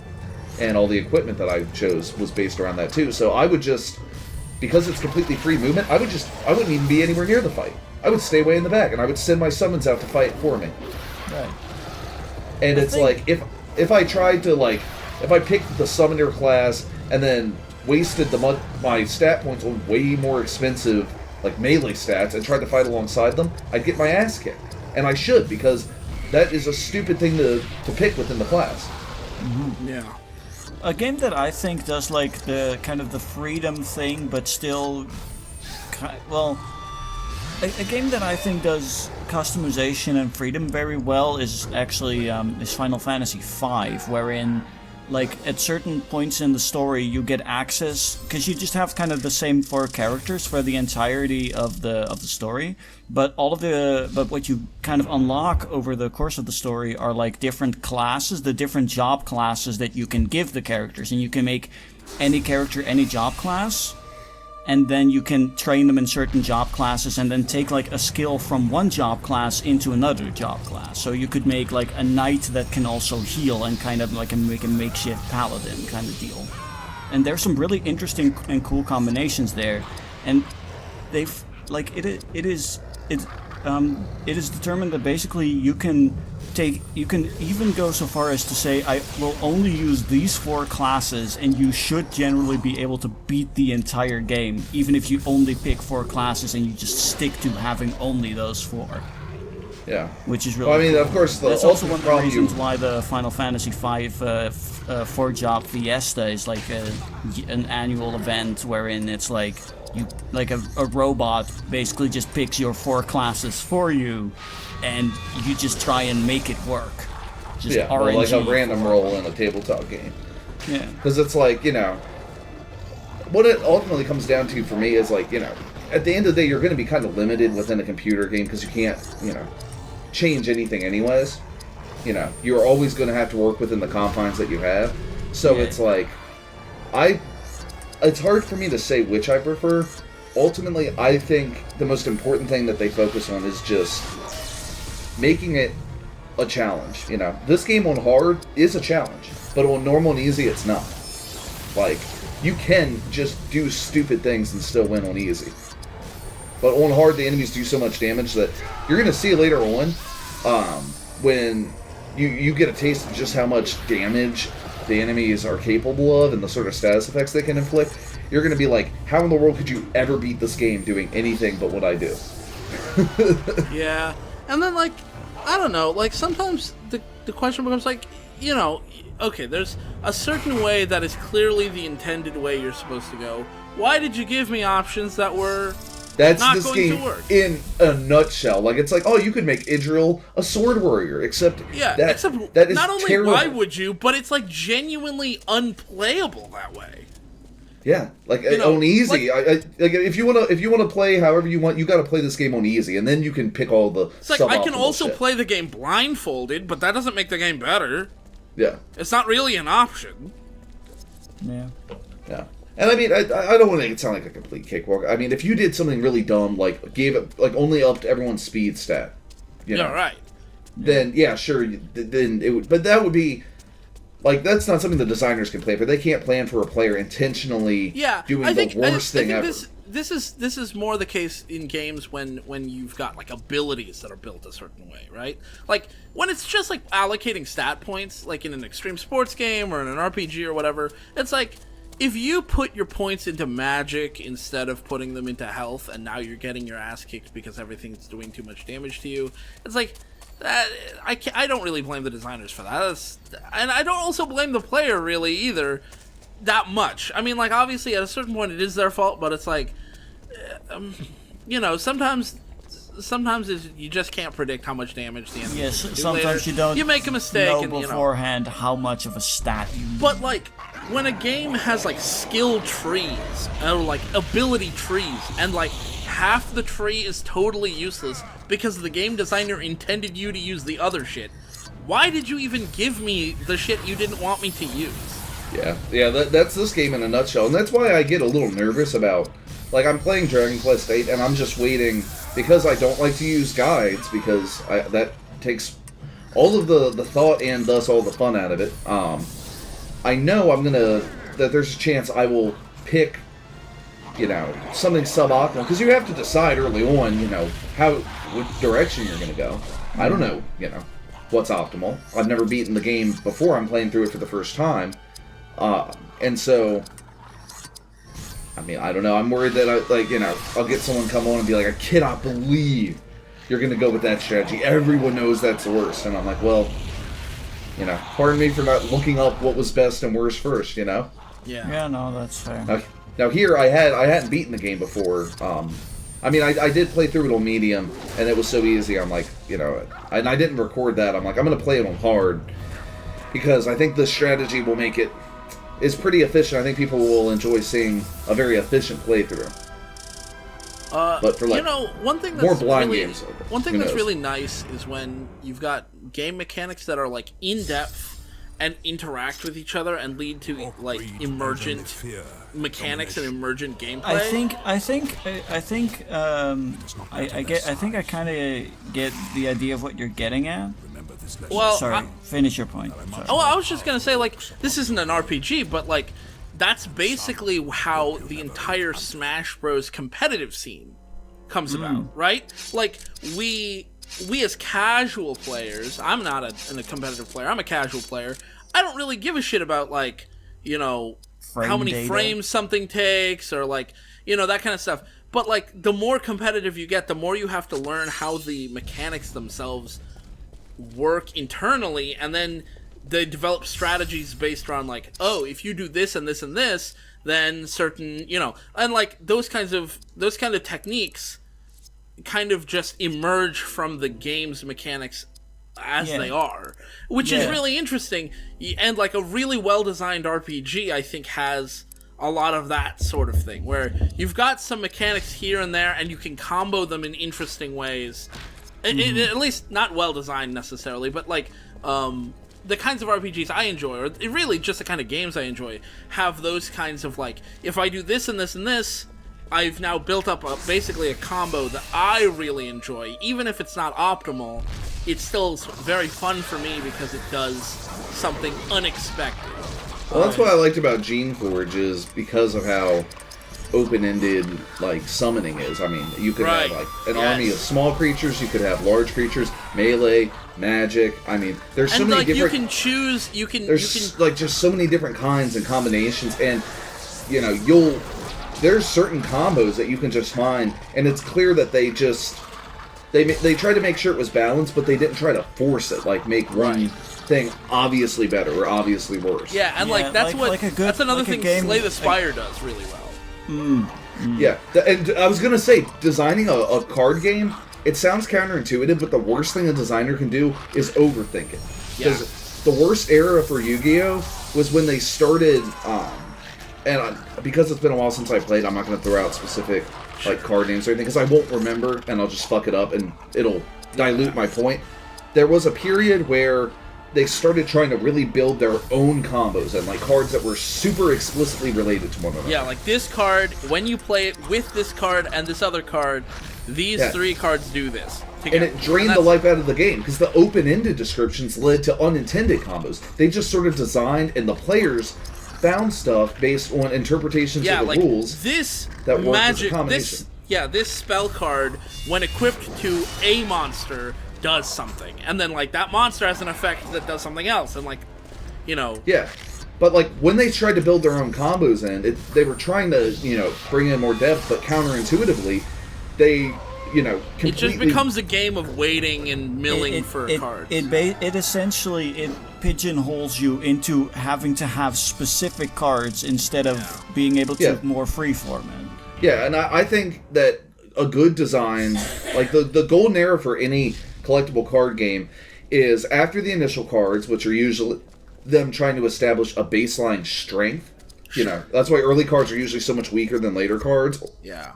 and all the equipment that I chose was based around that too. So I would just, because it's completely free movement, I wouldn't even be anywhere near the fight. I would stay way in the back, and I would send my summons out to fight for me. Right. And it's like, if I tried to, like, if I picked the summoner class and then wasted my stat points on way more expensive, like, melee stats and tried to fight alongside them, I'd get my ass kicked. And I should, because that is a stupid thing to pick within the class. Mm-hmm. Yeah. A game that I think does, like, the kind of the freedom thing, but still, a game that I think does customization and freedom very well is actually is Final Fantasy V, wherein, like, at certain points in the story you get access, because you just have kind of the same 4 characters for the entirety of the story, but what you kind of unlock over the course of the story are like different classes, the different job classes that you can give the characters, and you can make any character any job class. And then you can train them in certain job classes and then take like a skill from one job class into another job class. So you could make like a knight that can also heal and kind of like make a makeshift paladin kind of deal. And there's some really interesting and cool combinations there. And they've like it is determined that basically you can even go so far as to say, I will only use these 4 classes, and you should generally be able to beat the entire game, even if you only pick 4 classes and you just stick to having only those 4. Yeah. Which is really well, I mean, cool. of course, that's also one of the reasons why the Final Fantasy V 4-job Fiesta is like an annual event wherein it's like a robot basically just picks your 4 classes for you, and you just try and make it work. Just RNG like a random roll in a tabletop game. Yeah. Because it's like, what it ultimately comes down to for me is like, at the end of the day, you're going to be kind of limited within a computer game because you can't, change anything anyways. You're always going to have to work within the confines that you have. So it's like, it's hard for me to say which I prefer. Ultimately, I think the most important thing that they focus on is just making it a challenge. You know, this game on hard is a challenge, but on normal and easy, it's not. Like, you can just do stupid things and still win on easy. But on hard, the enemies do so much damage that you're going to see later on, when you get a taste of just how much damage the enemies are capable of and the sort of status effects they can inflict. You're going to be like, how in the world could you ever beat this game doing anything but what I do? Yeah. And then, like, I don't know, like, sometimes the question becomes, like, you know, okay, there's a certain way that is clearly the intended way you're supposed to go. Why did you give me options that were That's not this going game to work? in a nutshell. Like, it's like, oh, you could make Idril a sword warrior, except except that is not only terrible. why would you, but it's, like, genuinely unplayable that way. Yeah, like You know, on easy. like- Like if you wanna play however you want, you got to play this game on easy, and then you can pick all the. It's like, I can suboptimal also shit. play the game blindfolded, but that doesn't make the game better. Yeah, It's not really an option. Yeah. yeah. And I mean, I don't want to make it sound like a complete cakewalk. I mean, if you did something really dumb, like gave it like only upped everyone's speed stat, you know, Yeah, right. then yeah, sure, then it would. But that would be. Like, that's not something the designers can plan for. They can't plan for a player intentionally doing the worst thing ever. This is more the case in games when you've got, like, abilities that are built a certain way, right? Like, when it's just, like, allocating stat points, like in an extreme sports game or in an RPG or whatever, it's like, if you put your points into magic instead of putting them into health, and now you're getting your ass kicked because everything's doing too much damage to you, it's like... I don't really blame the designers for that. And I don't also blame the player, really, either, that much. I mean, like, obviously, at a certain point, it is their fault, but it's like, you know, sometimes you just can't predict how much damage the enemy Yes, can do sometimes later. you don't You make a mistake, know and, you know. beforehand how much of a stat you need. But, like, when a game has, like, skill trees, or, like, ability trees, and, like, half the tree is totally useless because the game designer intended you to use the other shit, why did you even give me the shit you didn't want me to use? Yeah, that's this game in a nutshell, and that's why I get a little nervous about, like, I'm playing Dragon Quest VIII, and I'm just waiting, because I don't like to use guides, because that takes all of the thought and thus all the fun out of it. I know that there's a chance I will pick, you know, something suboptimal, because you have to decide early on, you know, what direction you're going to go. I don't know, you know, what's optimal. I've never beaten the game before. I'm playing through it for the first time. And so, I mean, I don't know. I'm worried that, I'll get someone come on and be like, I cannot believe you're going to go with that strategy. Everyone knows that's the worst. And I'm like, well, you know, pardon me for not looking up what was best and worst first, you know? Yeah. Yeah, no, that's fair. Now here, I hadn't beaten the game before. I mean, I did play through it on medium, and it was so easy. I'm like, you know, and I didn't record that. I'm like, I'm going to play it on hard, because I think the strategy will make it is pretty efficient. I think people will enjoy seeing a very efficient playthrough. But for, like, you know, one thing that's more blind really, games, one thing who that's knows? really nice is when you've got game mechanics that are, like, in depth and interact with each other and lead to, like, emergent mechanics and emergent gameplay. I think I kind of get the idea of what you're getting at. Remember this lesson. Well, Sorry, finish your point. Sorry. Oh, I was just gonna say, like, this isn't an RPG, but, like, that's basically how the entire Smash Bros. Competitive scene comes about, right? Like, we as casual players, I'm not a competitive player, I'm a casual player, I don't really give a shit about, like, you know, how many data. frames something takes, or, like, you know, that kind of stuff. But, like, the more competitive you get, the more you have to learn how the mechanics themselves work internally, and then they develop strategies based on, like, oh, if you do this and this and this, then certain, you know, and, like, those kind of techniques kind of just emerge from the game's mechanics as they are, which is really interesting. And, like, a really well-designed RPG, I think, has a lot of that sort of thing, where you've got some mechanics here and there, and you can combo them in interesting ways. At least not well-designed, necessarily, but, like, the kinds of RPGs I enjoy, or really just the kind of games I enjoy, have those kinds of, like, if I do this and this and this, I've now built up basically a combo that I really enjoy, even if it's not optimal. it's still very fun for me because it does something unexpected. Well, that's what I liked about Gene Forge is because of how open-ended like summoning is. I mean, you could have like an army of small creatures, you could have large creatures, melee, magic. I mean, there's so many different. You can choose. There's like just so many different kinds and combinations, and you know there's certain combos that you can just find, and it's clear that they tried to make sure it was balanced, but they didn't try to force it, like make one thing obviously better or obviously worse. Yeah, and that's another thing Slay the Spire does really well. Yeah, and I was gonna say, designing a card game, it sounds counterintuitive, but the worst thing a designer can do is overthink it. Because the worst era for Yu-Gi-Oh! Was when they started, because it's been a while since I played, I'm not gonna throw out specific like card names or anything, because I won't remember, and I'll just fuck it up, and it'll dilute my point. There was a period where they started trying to really build their own combos and like cards that were super explicitly related to one another. Yeah, like this card, when you play it with this card and this other card, these three cards do this together. And it drained the life out of the game, because the open-ended descriptions led to unintended combos. They just sort of designed, and the players found stuff based on interpretations of the rules that worked as a combination. This spell card, when equipped to a monster, does something, and then like that monster has an effect that does something else, and like, you know. Yeah, but like when they tried to build their own combos in, they were trying to bring in more depth, but counterintuitively, they completely. It just becomes a game of waiting and milling for cards. It essentially pigeonholes you into having to have specific cards instead of being able to more freeform it. Yeah, and I think that a good design, like the golden era for any collectible card game, is after the initial cards, which are usually them trying to establish a baseline strength. That's why early cards are usually so much weaker than later cards. Yeah.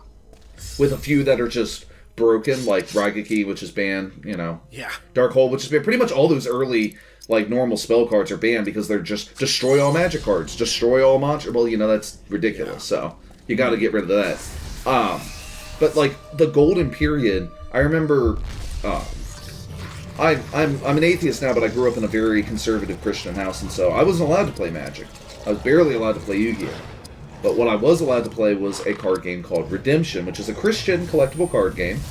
With a few that are just broken, like Raigeki, which is banned, Yeah. Dark Hole, which is banned. Pretty much all those early, like, normal spell cards are banned because they're just destroy all magic cards, destroy all monster. Well, that's ridiculous, so you gotta get rid of that. But, like, the golden period, I remember, I'm an atheist now, but I grew up in a very conservative Christian house, and so I wasn't allowed to play Magic. I was barely allowed to play Yu-Gi-Oh! But what I was allowed to play was a card game called Redemption, which is a Christian collectible card game.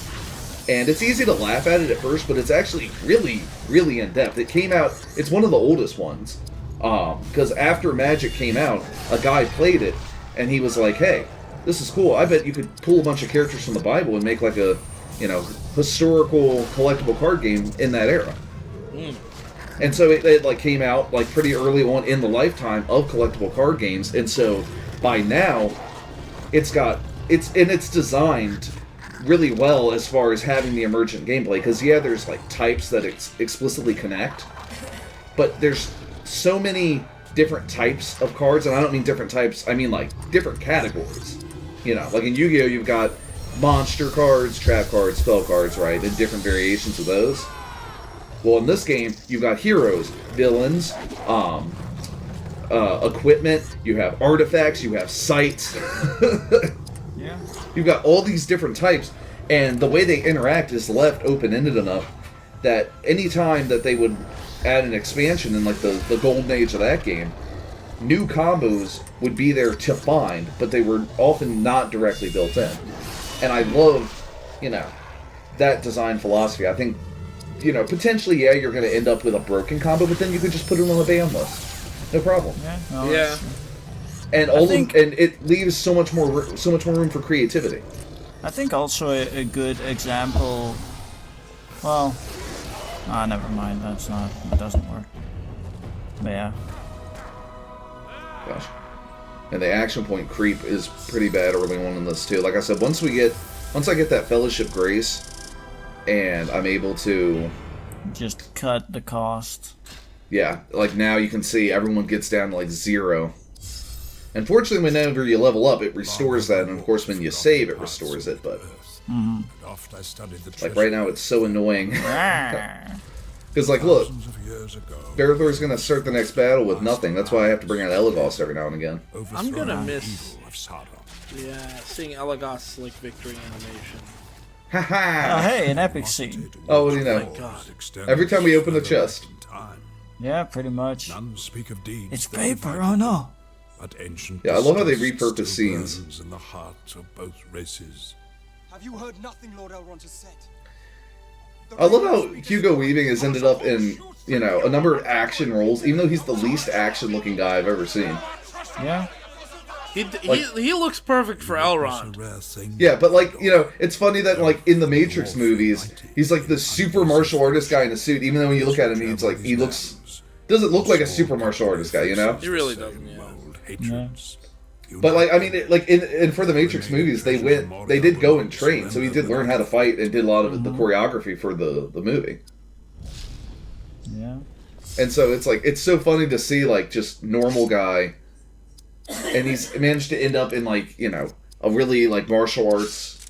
And it's easy to laugh at it at first, but it's actually really, really in-depth. It came out, it's one of the oldest ones. Because after Magic came out, a guy played it, and he was like, hey, this is cool. I bet you could pull a bunch of characters from the Bible and make like a, historical collectible card game in that era. And so it like came out like pretty early on in the lifetime of collectible card games, and so by now it's designed really well as far as having the emergent gameplay, because there's like types that explicitly connect, but there's so many different types of cards, and I don't mean different types, I mean like different categories. Like in Yu-Gi-Oh! You've got monster cards, trap cards, spell cards, right? And different variations of those. Well, in this game, you've got heroes, villains, equipment, you have artifacts, you have sights. Yeah. You've got all these different types, and the way they interact is left open-ended enough that any time that they would add an expansion in like the golden age of that game, new combos would be there to find, but they were often not directly built in. And I love, that design philosophy. I think, potentially, you're going to end up with a broken combo, but then you could just put it on the ban list. No problem. Yeah. And and it leaves so much more room for creativity. I think also a good example. Well, never mind. That doesn't work. But yeah. Gosh. And the action point creep is pretty bad early on in this too. Like I said, once I get that Fellowship Grace, and I'm able to just cut the cost. Yeah, like now you can see everyone gets down to like 0. Unfortunately, whenever you level up, it restores that, and of course when you save, it restores it, but like right now it's so annoying. Because like look, Barathor's gonna start the next battle with nothing. That's why I have to bring out Elagos every now and again. I'm gonna miss seeing Elagos like victory animation. Haha! Hey, an epic scene. Oh, what do you know? God. Every time we open the chest. Yeah, pretty much. None speak of deeds. It's paper, oh no. But ancient Yeah, I love how they distrust repurpose still scenes. burns in the hearts of both races. Have you heard nothing Lord Elrond has said? I love how Hugo Weaving has ended up in, you know, a number of action roles, even though he's the least action-looking guy I've ever seen. Yeah. He looks perfect for It's a Elrond. rare thing. Yeah, but like, you know, it's funny that like in the Matrix movies, he's like the super martial artist guy in a suit, even though when you look at him, he's like, he doesn't look like a super martial artist guy, you know? He really doesn't. Yeah. Old hatreds. But like, I mean, and for the Matrix movies, they did go and train, so he did learn how to fight and did a lot of the choreography for the movie. Yeah. And so it's like, it's so funny to see like just normal guy, and he's managed to end up in like, you know, a really like martial arts,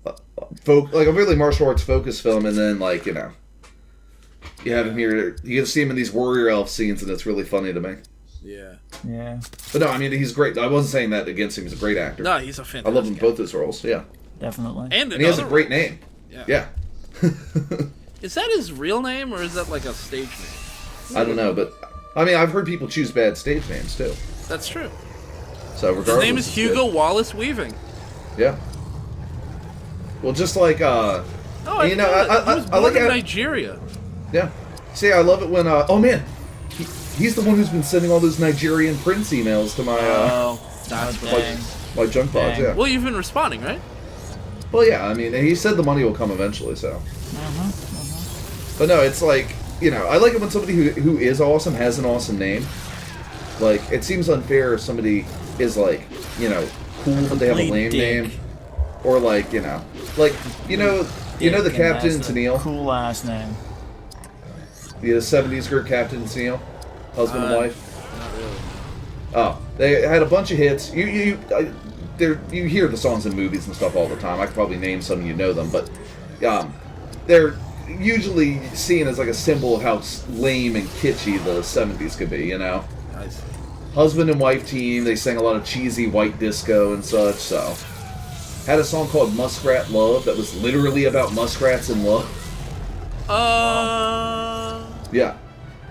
like a really martial arts focused film, and then like, you know, you have him here, you get to see him in these warrior elf scenes, and it's really funny to me. Yeah. Yeah. But no, I mean, he's great. I wasn't saying that against him. He's a great actor. No, he's a I fantastic. love him both his roles. Yeah, Definitely. And and he has a another great role. name. Yeah. Yeah. Is that his real name or is that like a stage name? I don't know, but I mean, I've heard people choose bad stage names too. That's true. So regardless, His name is it's Hugo good. Wallace Weaving. Yeah. Well, just like Oh, you know, he was I born like in how- Nigeria. yeah. See, I love it when oh man, he's the one who's been sending all those Nigerian Prince emails to my That's Oh, what. dang. my junk pods. Dang. Yeah. Well, you've been responding, right? Well, yeah. I mean, he said the money will come eventually, so. But no, it's like, you know, I like it when somebody who is awesome has an awesome name. Like, it seems unfair if somebody is like, you know, cool but they have a Complete lame dick. name, or like, you know, like you know the Dick and Captain has a Tennille, Cool ass name. the '70s group Captain Tennille, husband and wife. Not really. Oh, they had a bunch of hits. You hear the songs in movies and stuff all the time. I could probably name some, you know them, but they're usually seen as like a symbol of how lame and kitschy the '70s could be. You know, I see. husband and wife team. They sang a lot of cheesy white disco and such. So, had a song called "Muskrat Love" that was literally about muskrats and love. Yeah,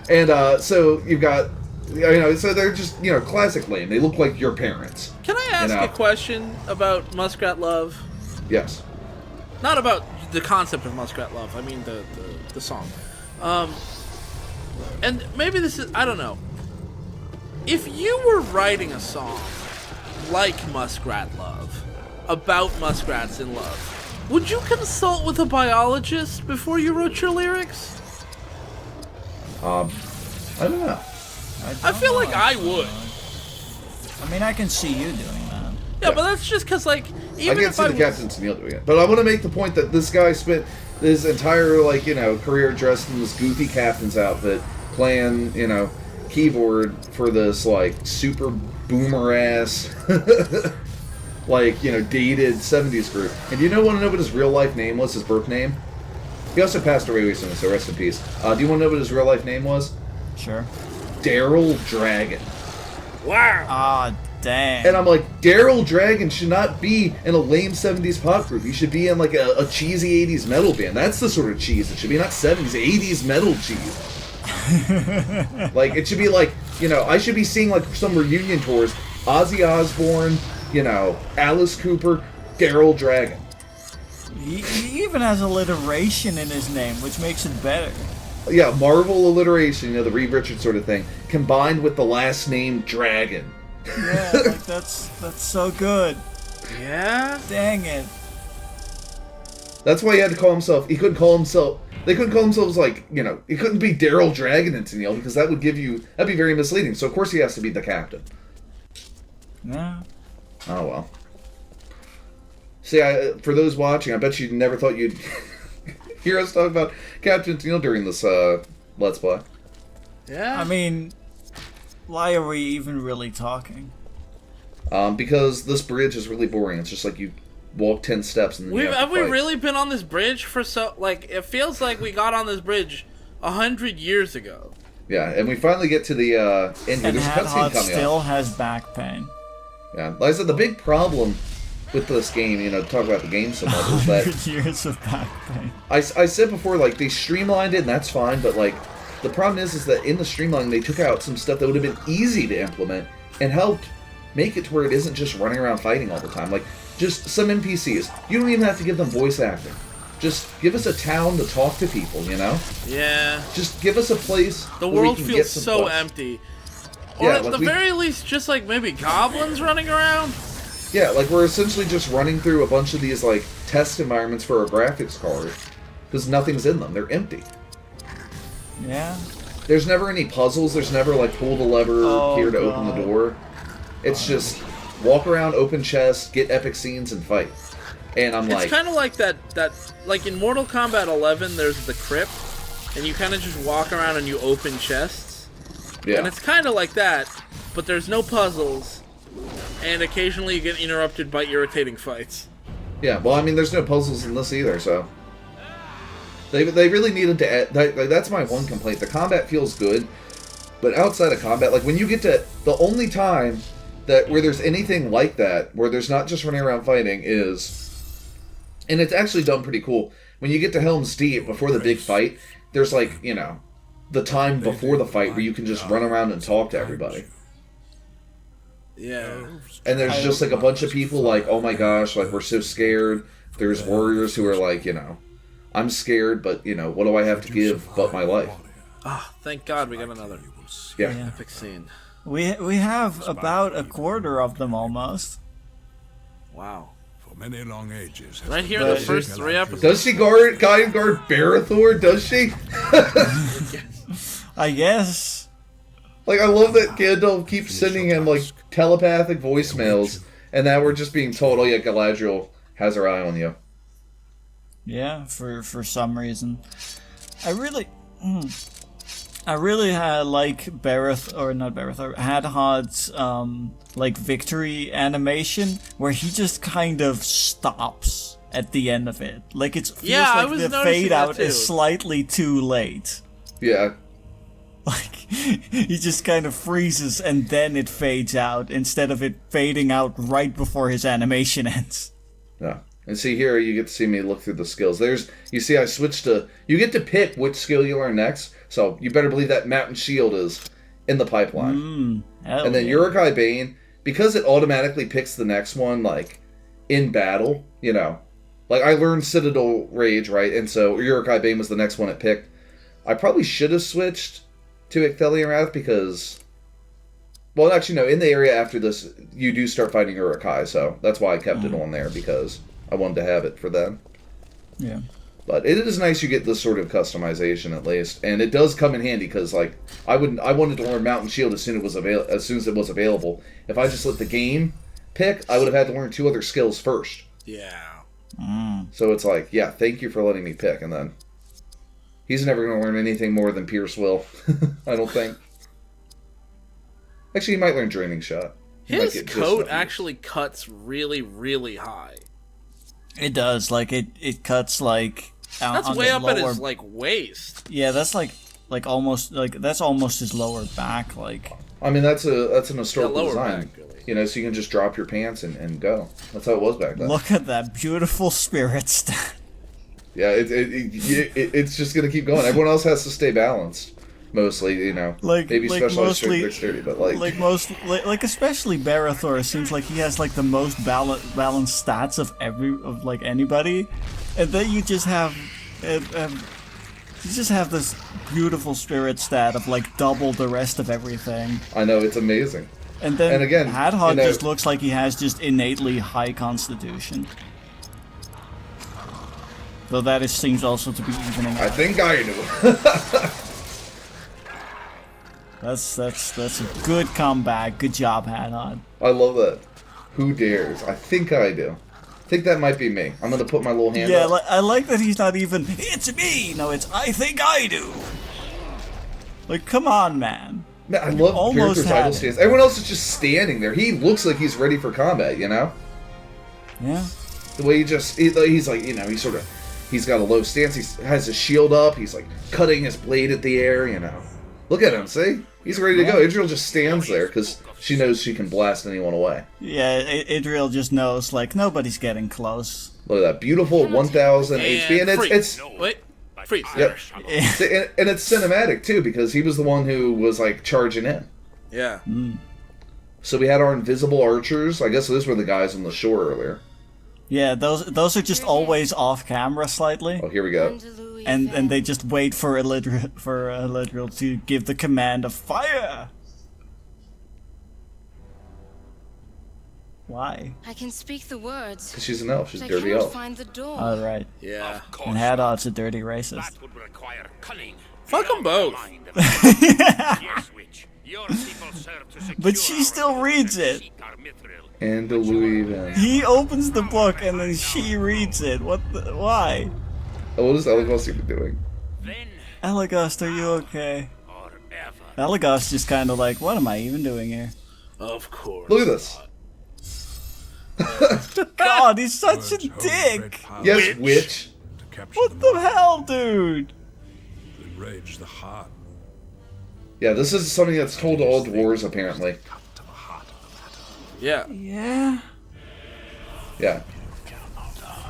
and so you've got, you know, so they're just, you know, classic lame. They look like your parents. Can I ask know. a question about Muskrat Love? Yes. Not about the concept of Muskrat Love. I mean the song. And maybe this is, I don't know. If you were writing a song like Muskrat Love about muskrats in love, would you consult with a biologist before you wrote your lyrics? I don't know. I feel like I would. I mean, I can see you doing that. Yeah, but that's just because, like, I even can't if see I the was... Captain Tennille doing it, but I want to make the point that this guy spent his entire, like, you know, career dressed in this goofy captain's outfit, playing, you know, keyboard for this, like, super boomer ass, like, you know, dated '70s group. And do you want to know what his real life name was? His birth name? He also passed away recently, so rest in peace. Do you want to know what his real life name was? Sure. Daryl Dragon. Wow. Ah, dang. And I'm like, Daryl Dragon should not be in a lame '70s pop group. He should be in like a cheesy '80s metal band. That's the sort of cheese it should be, not '70s, '80s metal cheese. Like, it should be like, you know, I should be seeing like some reunion tours. Ozzy Osbourne, you know, Alice Cooper, Daryl Dragon. He even has alliteration in his name, which makes it better. Yeah, Marvel alliteration, you know, the Reed Richards sort of thing, combined with the last name Dragon. Yeah, like that's so good. Yeah? Dang it. That's why he had to call himself. He couldn't call himself. They couldn't call themselves, like, you know, he couldn't be Daryl Dragon and Tennille, because that'd be very misleading. So of course he has to be the captain. Yeah. Oh well. See, for those watching, I bet you never thought you'd hear us talk about Captain Tennille during this Let's Play. Yeah. I mean, why are we even really talking? Because this bridge is really boring. It's just like you walk 10 steps and then you have we fight. really been on this bridge for so, like, it feels like we got on this bridge 100 years ago. Yeah, and we finally get to the end here. And There's a Hat cutscene Hot coming still up. has back pain. Yeah, like I said, the big problem with this game, talk about the game so much, is that 100 years of back pain. I said before, like, they streamlined it, and that's fine, but, like, the problem is that in the streamlining, they took out some stuff that would have been easy to implement and helped make it to where it isn't just running around fighting all the time. Like, just some NPCs. You don't even have to give them voice acting. Just give us a town to talk to people, Yeah. Just give us a place The where world we can feels get some so quests. empty. Or Yeah, at like the very least, just like maybe goblins running around? Yeah, like we're essentially just running through a bunch of these like test environments for a graphics card because nothing's in them. They're empty. Yeah. There's never any puzzles. There's never like pull the lever here to open the God. door. It's just walk around, open chests, get epic scenes, and fight. And I'm It's kind of like that, like in Mortal Kombat 11, there's the crypt, and you kind of just walk around and you open chests. yeah, And it's kind of like that, but there's no puzzles, and occasionally you get interrupted by irritating fights. yeah. Well, I mean, there's no puzzles in this either, so they really needed to add. That's my one complaint. The combat feels good, but outside of combat, like when you get to the only time that where there's anything like that, where there's not just running around fighting, is. And it's actually done pretty cool. When you get to Helm's Deep, before the big fight, there's like, the time before the fight where you can just run around and talk to everybody. Yeah. And there's just like a bunch of people like, oh my gosh, like we're so scared. There's warriors who are like, I'm scared, but, what do I have to give but my life? Ah, thank God we got another Yeah. epic scene. We have about a quarter of them almost. Wow. For many long ages. Right here in the first 3 episodes. Does she guard Barathor? Does she? I guess. Like, I love that Gandalf keeps sending him, like, telepathic voicemails, and now we're just being told, oh yeah, Galadriel has her eye on you. Yeah, for some reason. I really like Hadhod's like victory animation where he just kind of stops at the end of it. Like it feels I like was the noticing fade that out too. is slightly too late. Yeah. Like he just kind of freezes and then it fades out instead of it fading out right before his animation ends. Yeah. And see here, you get to see me look through the skills. You see I switched to, you get to pick which skill you learn next, so you better believe that Mountain Shield is in the pipeline. And then Uruk-hai Bane, because it automatically picks the next one, like, in battle, like I learned Citadel Rage, right, and so Uruk-hai Bane was the next one it picked. I probably should have switched to Icthelian Wrath because, well, actually, no, in the area after this, you do start fighting Uruk-hai, so that's why I kept it on there, because I wanted to have it for them. Yeah. But it is nice you get this sort of customization at least, and it does come in handy because, like, I wanted to learn Mountain Shield as soon as it was available. If I just let the game pick, I would have had to learn 2 other skills first. Yeah. So it's like, yeah, thank you for letting me pick, and then he's never going to learn anything more than Pierce Will. I don't think. Actually, he might learn Draining Shot. He might His get just coat enough actually cuts really, really high. It does. Like it cuts like That's on way his up at lower... his like waist. Yeah, that's like almost like that's almost his lower back. Like I mean, that's an historical lower design. back, really. So you can just drop your pants and go. That's how it was back then. look at that beautiful spirit stat. Yeah, it's just gonna keep going. Everyone else has to stay balanced, mostly. Maybe specialized mostly, dexterity, but like especially Barathor seems like he has like the most balanced stats of anybody, and then you just have this beautiful spirit stat of like double the rest of everything. I know, it's amazing. And then And again, Hadhod just looks like he has just innately high constitution. Though that seems also to be evening out. I think I do. That's a good comeback. Good job, Hadhod. I love that. Who dares? I think I do. I think that might be me. I'm gonna put my little hand Yeah, up. I like that he's not even, it's me! No, it's, I think I do! Like, come on, man. Man, I love almost character's had idle it. stance. Everyone else is just standing there. He looks like he's ready for combat, Yeah. The way he's like, he's got a low stance. He has his shield up. He's like cutting his blade at the air, Look at him, see? He's ready to go. Idril just stands there because she knows she can blast anyone away. Yeah, Idril just knows, like, nobody's getting close. Look at that beautiful 1,000 HP, and it's wait, freeze. yep. And it's cinematic too because he was the one who was like charging in. Yeah. So we had our invisible archers. I guess those were the guys on the shore earlier. Yeah, those are just always off camera slightly. Oh, here we go. And they just wait for Elidril to give the command of fire. Why? I can speak the words. Because she's an elf. She's a but I dirty cannot elf. find the door. All right. Yeah. And Hadad's a dirty racist. That would require cunning. Fuck them both. Yes, witch. Your people serve to secure But she still reads it. And the Louis Van. He opens the book and then she reads it. What? Why? Oh, what is Elagos even doing? Then Elagast, are you okay? or ever. Elagast just kind of like, what am I even doing here? Of course. Look at this. God, he's such a Words hold dick. great power Yes, witch. to capture What the the mind, hell, dude? to enrage the heart. Yeah, this is something that's told to all dwarves apparently. Cut to the heart of the matter. Yeah. Yeah. Yeah.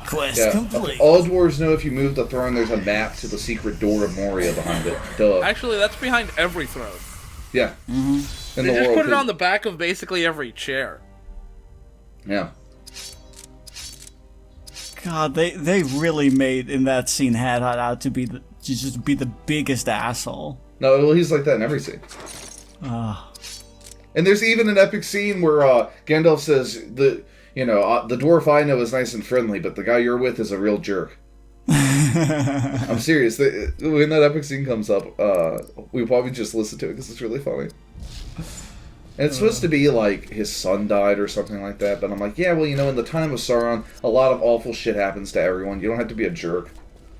Quest Yeah. complete. All dwarves know if you move the throne, there's a map to the secret door of Moria behind it. Duh. Actually, that's behind every throne. Yeah. In They the just world. put it on the back of basically every chair. Yeah. God, they really made in that scene Hadad out to be to just be the biggest asshole. No, well, he's like that in every scene. Ah. And there's even an epic scene where Gandalf says the dwarf I know is nice and friendly, but the guy you're with is a real jerk. I'm serious. When that epic scene comes up, we probably just listen to it because it's really funny. And it's supposed to be like his son died or something like that, but I'm like, yeah, well, in the time of Sauron, a lot of awful shit happens to everyone. You don't have to be a jerk.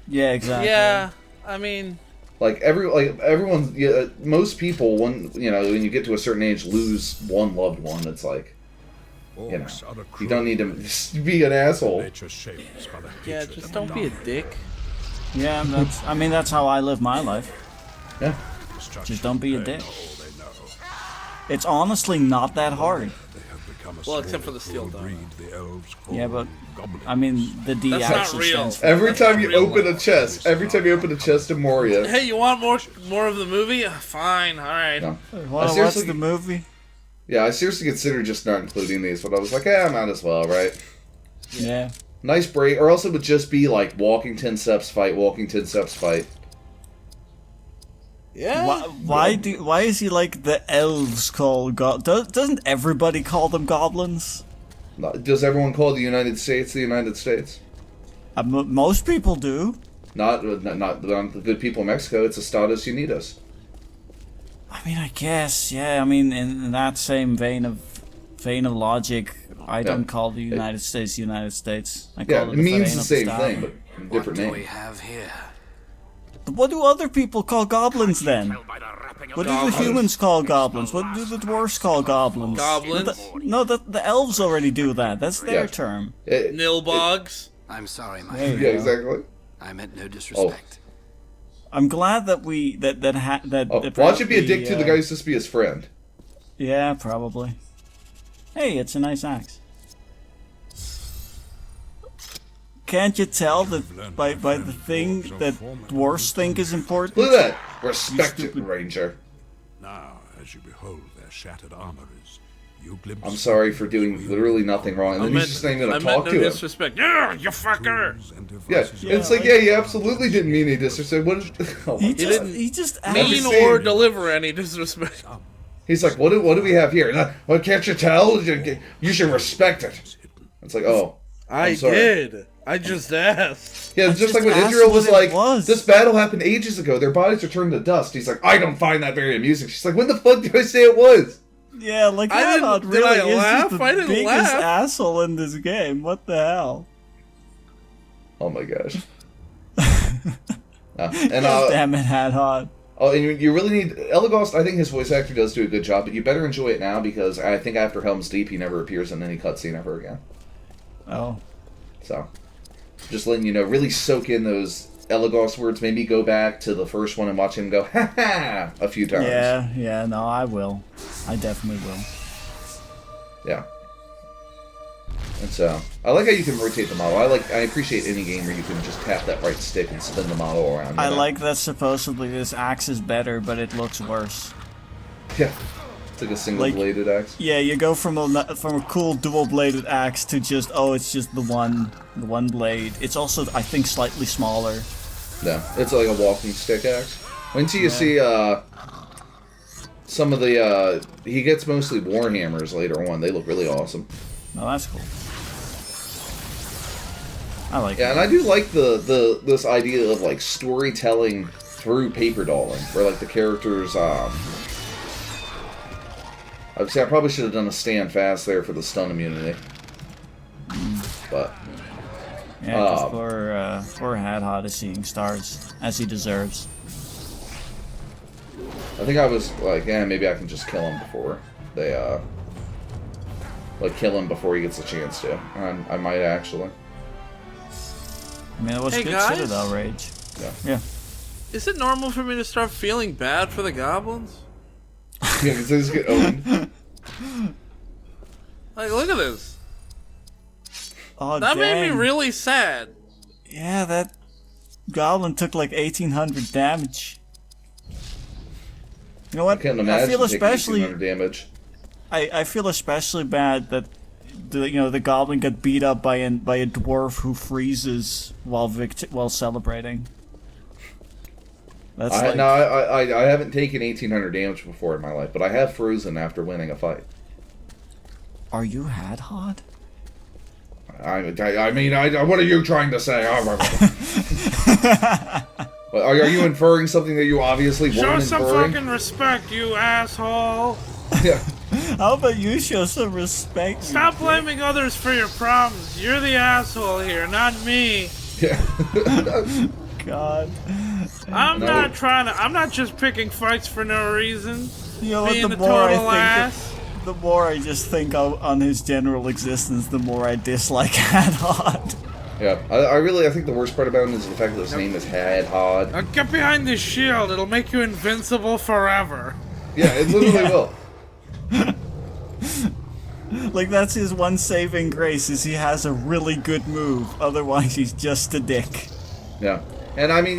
Yeah, exactly. Yeah, I mean, Everyone, most people, when you get to a certain age, lose one loved one. It's like, Orcs are a you cruel don't need to just be an asshole. nature shapes by the yeah, hatred just of don't be a none. dick. Yeah, that's how I live my life. Yeah. Destruction Just don't be a they dick. know, they know. It's honestly not that hard. They have become a Well, except for the small steel breed the elves call Yeah, but goblins. I mean the D That's not actually real. stands for. Every time you Real open a life. chest, in Moria, Hey, you want more of the movie? Fine, all right. no. What's seriously- the movie? Yeah, I seriously considered just not including these, but I was like, I might as well, right? Yeah. Nice break, or else it would just be like walking 10 steps, fight, walking 10 steps, fight. Yeah. Why is he like the elves called doesn't everybody call them goblins? Does everyone call the United States the United States? Most people do. Not the good people of Mexico. It's Estados Unidos. I mean, I guess, yeah. I mean, in that same vein of logic, I don't call the United States United States. I call Yeah, it it the means vein the of same Star. thing, but different What do name. we have here? But what do other people call goblins then? Tell by the wrapping of What the do the humans call goblins? What do the dwarves call goblins? Goblins? The elves already do that. That's their Yeah. term. Nilbogs. I'm sorry, my There you friend. Yeah, go. exactly. I meant no disrespect. I'm glad that Watch it be a dick to the guy who's supposed to be his friend. Yeah, probably. Hey, it's a nice axe. Can't you tell that by the thing that dwarves think is important? Look at that! Respect it, stupid- Ranger. Now, as you behold their shattered armors, you glimpse I'm sorry for doing literally nothing wrong. And then he's just not even I gonna meant talk no to him. disrespect. Yeah, you fucker. tools and Yeah, devices it's like, yeah, you absolutely didn't mean any disrespect. What did, oh my He God. just Mean asked. or deliver any disrespect. He's like, what do we have here? Well, can't you tell? You should respect it. It's like, oh. I sorry. did. I just asked. Yeah, it's just just like when asked Israel what was it like, was. this battle happened ages ago. Their bodies are turned to dust. He's like, I don't find that very amusing. She's like, when the fuck did I say it was? Yeah, like I didn't- Hadad did really I is laugh? just the I didn't biggest laugh. asshole in this game. What the hell? Oh my gosh. And Damn it, Hadad. oh, and you really need Elagos. I think his voice actor does do a good job, but you better enjoy it now because I think after Helm's Deep, he never appears in any cutscene ever again. Oh. So, just letting you know, really soak in those Elagos words, maybe go back to the first one and watch him go, ha ha, a few times. Yeah, no, I will. I definitely will. Yeah. And so, I like how you can rotate the model. I appreciate any game where you can just tap that right stick and spin the model around. I like that supposedly this axe is better, but it looks worse. Yeah. It's like a single-bladed axe. Yeah, you go from a cool dual-bladed axe to just, it's just the one blade. It's also, I think, slightly smaller. No, it's like a walking stick axe. Wait till you see some of the he gets mostly warhammers later on. They look really awesome. Oh, that's cool. I like Yeah, it. and I do like this idea of like storytelling through paper dolling, where like the characters I probably should have done a stand fast there for the stun immunity. But Yeah, because poor Hadhod is seeing stars, as he deserves. I think I was like, maybe I can just kill him before they kill him before he gets a chance to. I might actually. I mean, it was Hey, good guys? Citadel rage. Yeah. Is it normal for me to start feeling bad for the goblins? Yeah, because they just get owned. Like, look at this. Oh, That made me dang. really sad. Yeah, that goblin took like 1,800 damage. You know what? I can't imagine I feel taking especially 1,800 damage. I feel especially bad that the goblin got beat up by a dwarf who freezes while celebrating. That's like, I haven't taken 1,800 damage before in my life, but I have frozen after winning a fight. are you Hadhod? I mean, what are you trying to say? Well, are you inferring something that you obviously Show weren't some inferring? fucking respect, you asshole. Yeah. How about you show some respect? Stop blaming others for your problems. You're the asshole here, not me. Yeah. God. I'm not just picking fights for no reason. You know what? Being The a more total I ass. think, the more I just think on his general existence, the more I dislike Hadhod. Yeah. I think the worst part about him is the fact that his name is Hadhod. Now get behind this shield. It'll make you invincible forever. Yeah, it literally will. Like, that's his one saving grace, is he has a really good move. Otherwise, he's just a dick. Yeah. And I mean,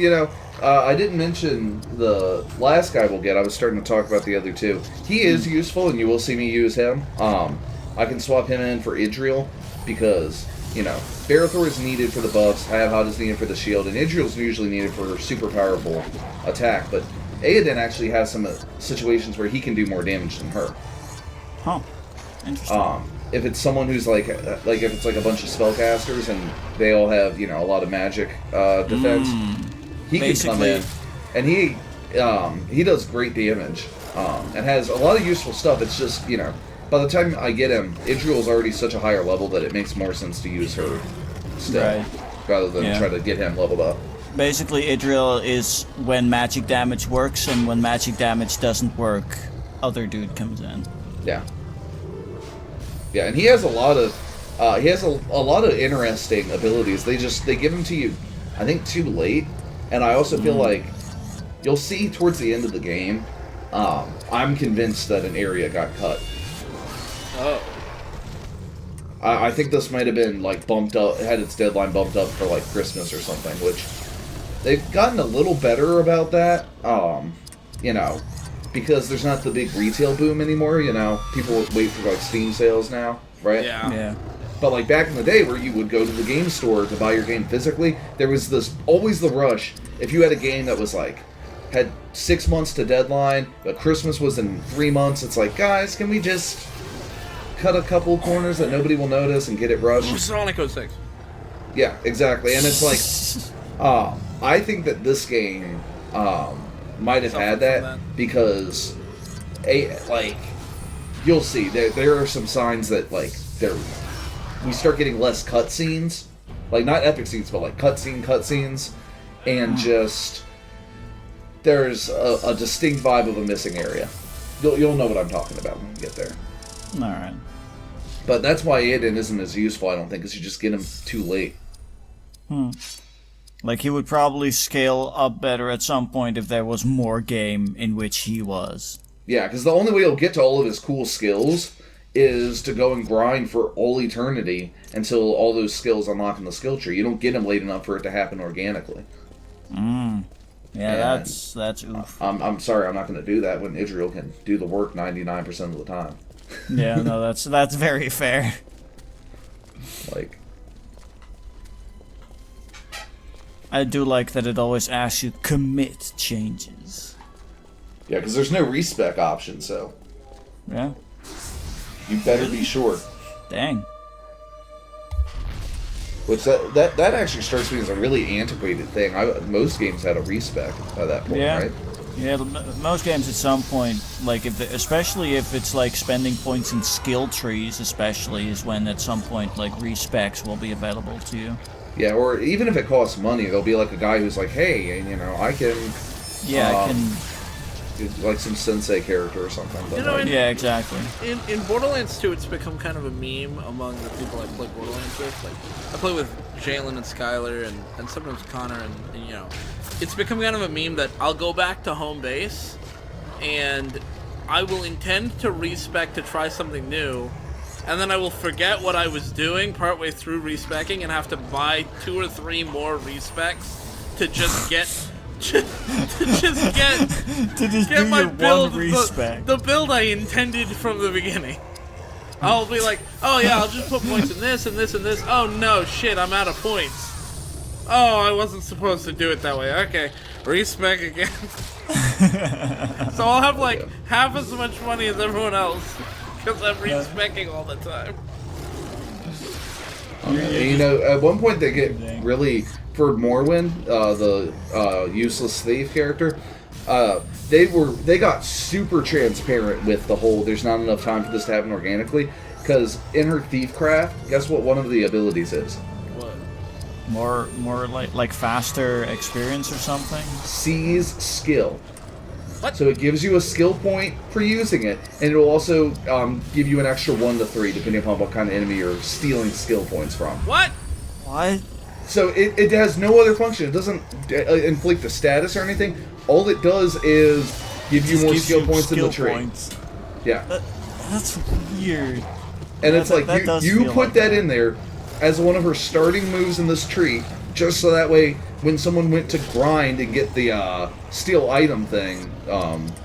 I didn't mention the last guy we'll get. I was starting to talk about the other two. He is useful, and you will see me use him. I can swap him in for Idriel, because, Barathor is needed for the buffs, Hadhod is needed for the shield, and Idriel is usually needed for super powerful attack. But Aoden actually has some situations where he can do more damage than her. Huh. Interesting. If it's someone who's like if it's like a bunch of spellcasters and they all have a lot of magic defense, he can come in and he does great damage and has a lot of useful stuff. It's just by the time I get him, Idriel's already such a higher level that it makes more sense to use her still rather than try to get him leveled up. Basically, Idriel is when magic damage works, and when magic damage doesn't work, other dude comes in. Yeah. Yeah, and he has a lot of interesting abilities. They give them to you, I think, too late. And I also feel like you'll see towards the end of the game. I'm convinced that an area got cut. Oh. I think this might have been like bumped up, had its deadline bumped up for like Christmas or something. Which they've gotten a little better about that. Because there's not the big retail boom anymore, people wait for like Steam sales now, right? Yeah. But like back in the day where you would go to the game store to buy your game physically, there was always the rush. If you had a game that was like, had 6 months to deadline, but Christmas was in 3 months, it's like, guys, can we just cut a couple corners that nobody will notice and get it rushed? Sonic 06. Yeah, exactly. And it's like, I think that this game, might have had that because, you'll see there are some signs that we start getting less cutscenes, like not epic scenes, but like cutscenes, and just there's a distinct vibe of a missing area. You'll know what I'm talking about when we get there. All right. But that's why Aoden isn't as useful, I don't think, because you just get him too late. Like, he would probably scale up better at some point if there was more game in which he was. Yeah, because the only way he'll get to all of his cool skills is to go and grind for all eternity until all those skills unlock in the skill tree. You don't get him late enough for it to happen organically. Yeah, And that's oof. I'm sorry, I'm not going to do that when Israel can do the work 99% of the time. Yeah, no, that's very fair. Like, I do like that it always asks you commit changes. yeah, because there's no respec option, so Yeah, you better be sure. dang. Which that actually strikes me as a really antiquated thing. Most games had a respec at that point, Yeah. right? Yeah, most games at some point, like especially if it's like spending points in skill trees, especially is when at some point like respecs will be available to you. Yeah, or even if it costs money, there'll be like a guy who's like, hey, I can, Yeah, I can. like some sensei character or something. But You know, like, Yeah, exactly. In Borderlands 2, it's become kind of a meme among the people I play Borderlands with. Like, I play with Jalen and Skylar and sometimes Connor, and you know, it's become kind of a meme that I'll go back to home base, and I will intend to respec to try something new, and then I will forget what I was doing partway through respecing and have to buy 2 or 3 more respecs to just get to just get do my your build, one respec. the build I intended from the beginning. I'll be like, oh yeah, I'll just put points in this and this and this. Oh no, shit, I'm out of points. Oh, I wasn't supposed to do it that way. Okay, respec again. So I'll have like half as much money as everyone else because I'm respecing all the time. and, at one point they get really, for Morrowind, the useless thief character, they got super transparent with the whole there's not enough time for this to happen organically, because in her thiefcraft, guess what one of the abilities is? What? More like faster experience or something. Seize skill. What? So it gives you a skill point for using it, and it will also give you an extra 1 to 3 depending upon what kind of enemy you're stealing skill points from. What? What? So it has no other function. It doesn't inflict a status or anything. All it does is give you Just more gives skill you points in the skill tree. points. Yeah, That's weird. and it's like that does you feel put like that in there as one of her starting moves in this tree, just so that way when someone went to grind and get the steal item thing,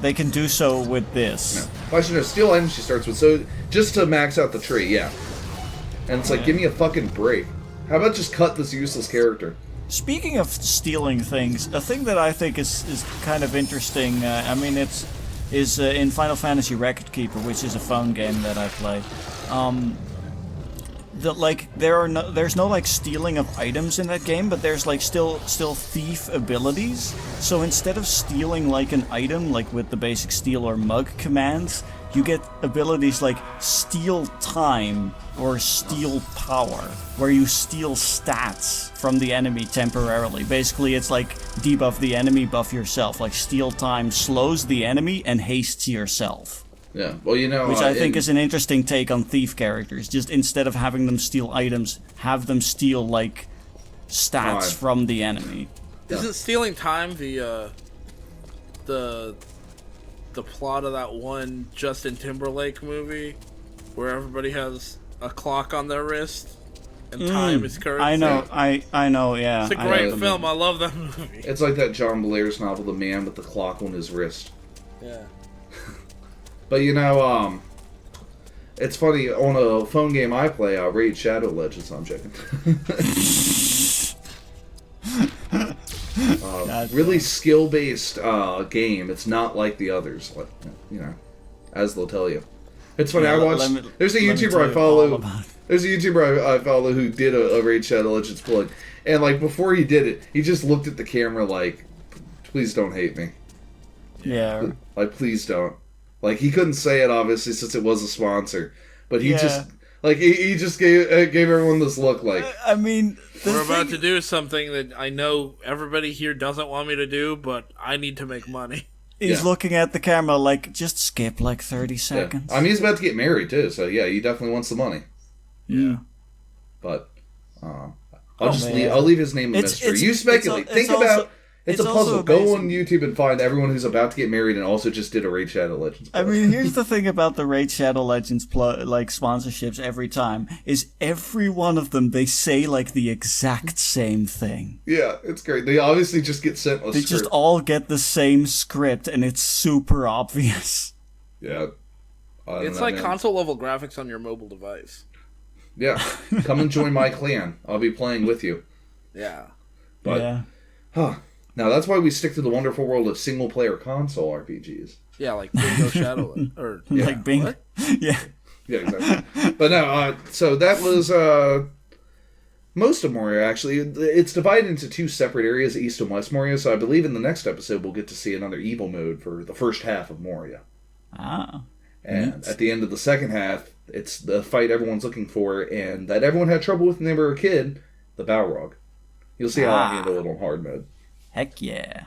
They can do so with this. I should know steal item she starts with. So just to max out the tree, yeah. And it's like, give me a fucking break. How about just cut this useless character? Speaking of stealing things, a thing that I think is kind of interesting. I mean, is in Final Fantasy Record Keeper, which is a phone game that I play. There's no like stealing of items in that game, but there's like still thief abilities. So instead of stealing like an item, like with the basic steal or mug commands, you get abilities like steal time or steal power, where you steal stats from the enemy temporarily. Basically, it's like debuff the enemy, buff yourself. Like steal time slows the enemy and hastes yourself. Yeah, well, Which I think is an interesting take on thief characters. Just instead of having them steal items, have them steal like stats from the enemy. Isn't stealing time the plot of that one Justin Timberlake movie where everybody has a clock on their wrist and time is currency? I know, I know, yeah. It's a great film. I love that movie. It's like that John Blair's novel, The Man with the Clock on His Wrist. Yeah. But it's funny, on a phone game I play, Raid Shadow Legends, I'm checking. Really skill-based game. It's not like the others, as they'll tell you. It's funny, there's a YouTuber I follow. There's a YouTuber I follow who did a Raid Shadow Legends plug, and like before he did it, he just looked at the camera like, "Please don't hate me." Yeah. Like, please don't. Like, he couldn't say it obviously since it was a sponsor, but he just he just gave everyone this look like. I mean, we're about to do something that I know everybody here doesn't want me to do, but I need to make money. He's looking at the camera like, just skip like 30 seconds. Yeah. I mean, he's about to get married too, so yeah, he definitely wants the money. Yeah. But I'll leave his name a mystery. You speculate. Think about. It's a puzzle. Go on YouTube and find everyone who's about to get married and also just did a Raid Shadow Legends. I mean, here's the thing about the Raid Shadow Legends like sponsorships every time is every one of them they say like the exact same thing. Yeah, it's great. They obviously just get sent a They script. just all get the same script and it's super obvious. Yeah. It's like console level graphics on your mobile device. Yeah. Come and join my clan. I'll be playing with you. Yeah. But, yeah. Now that's why we stick to the wonderful world of single player console RPGs. Yeah, like Bingo Shadow or like Bingo. What? Yeah. Yeah, exactly. But no, so that was most of Moria, actually. It's divided into two separate areas, East and West Moria, so I believe in the next episode we'll get to see another evil mode for the first half of Moria. Ah. And at the end of the second half, it's the fight everyone's looking for, and that everyone had trouble with when they were a kid, the Balrog. You'll see how I handle it on hard mode. Heck yeah.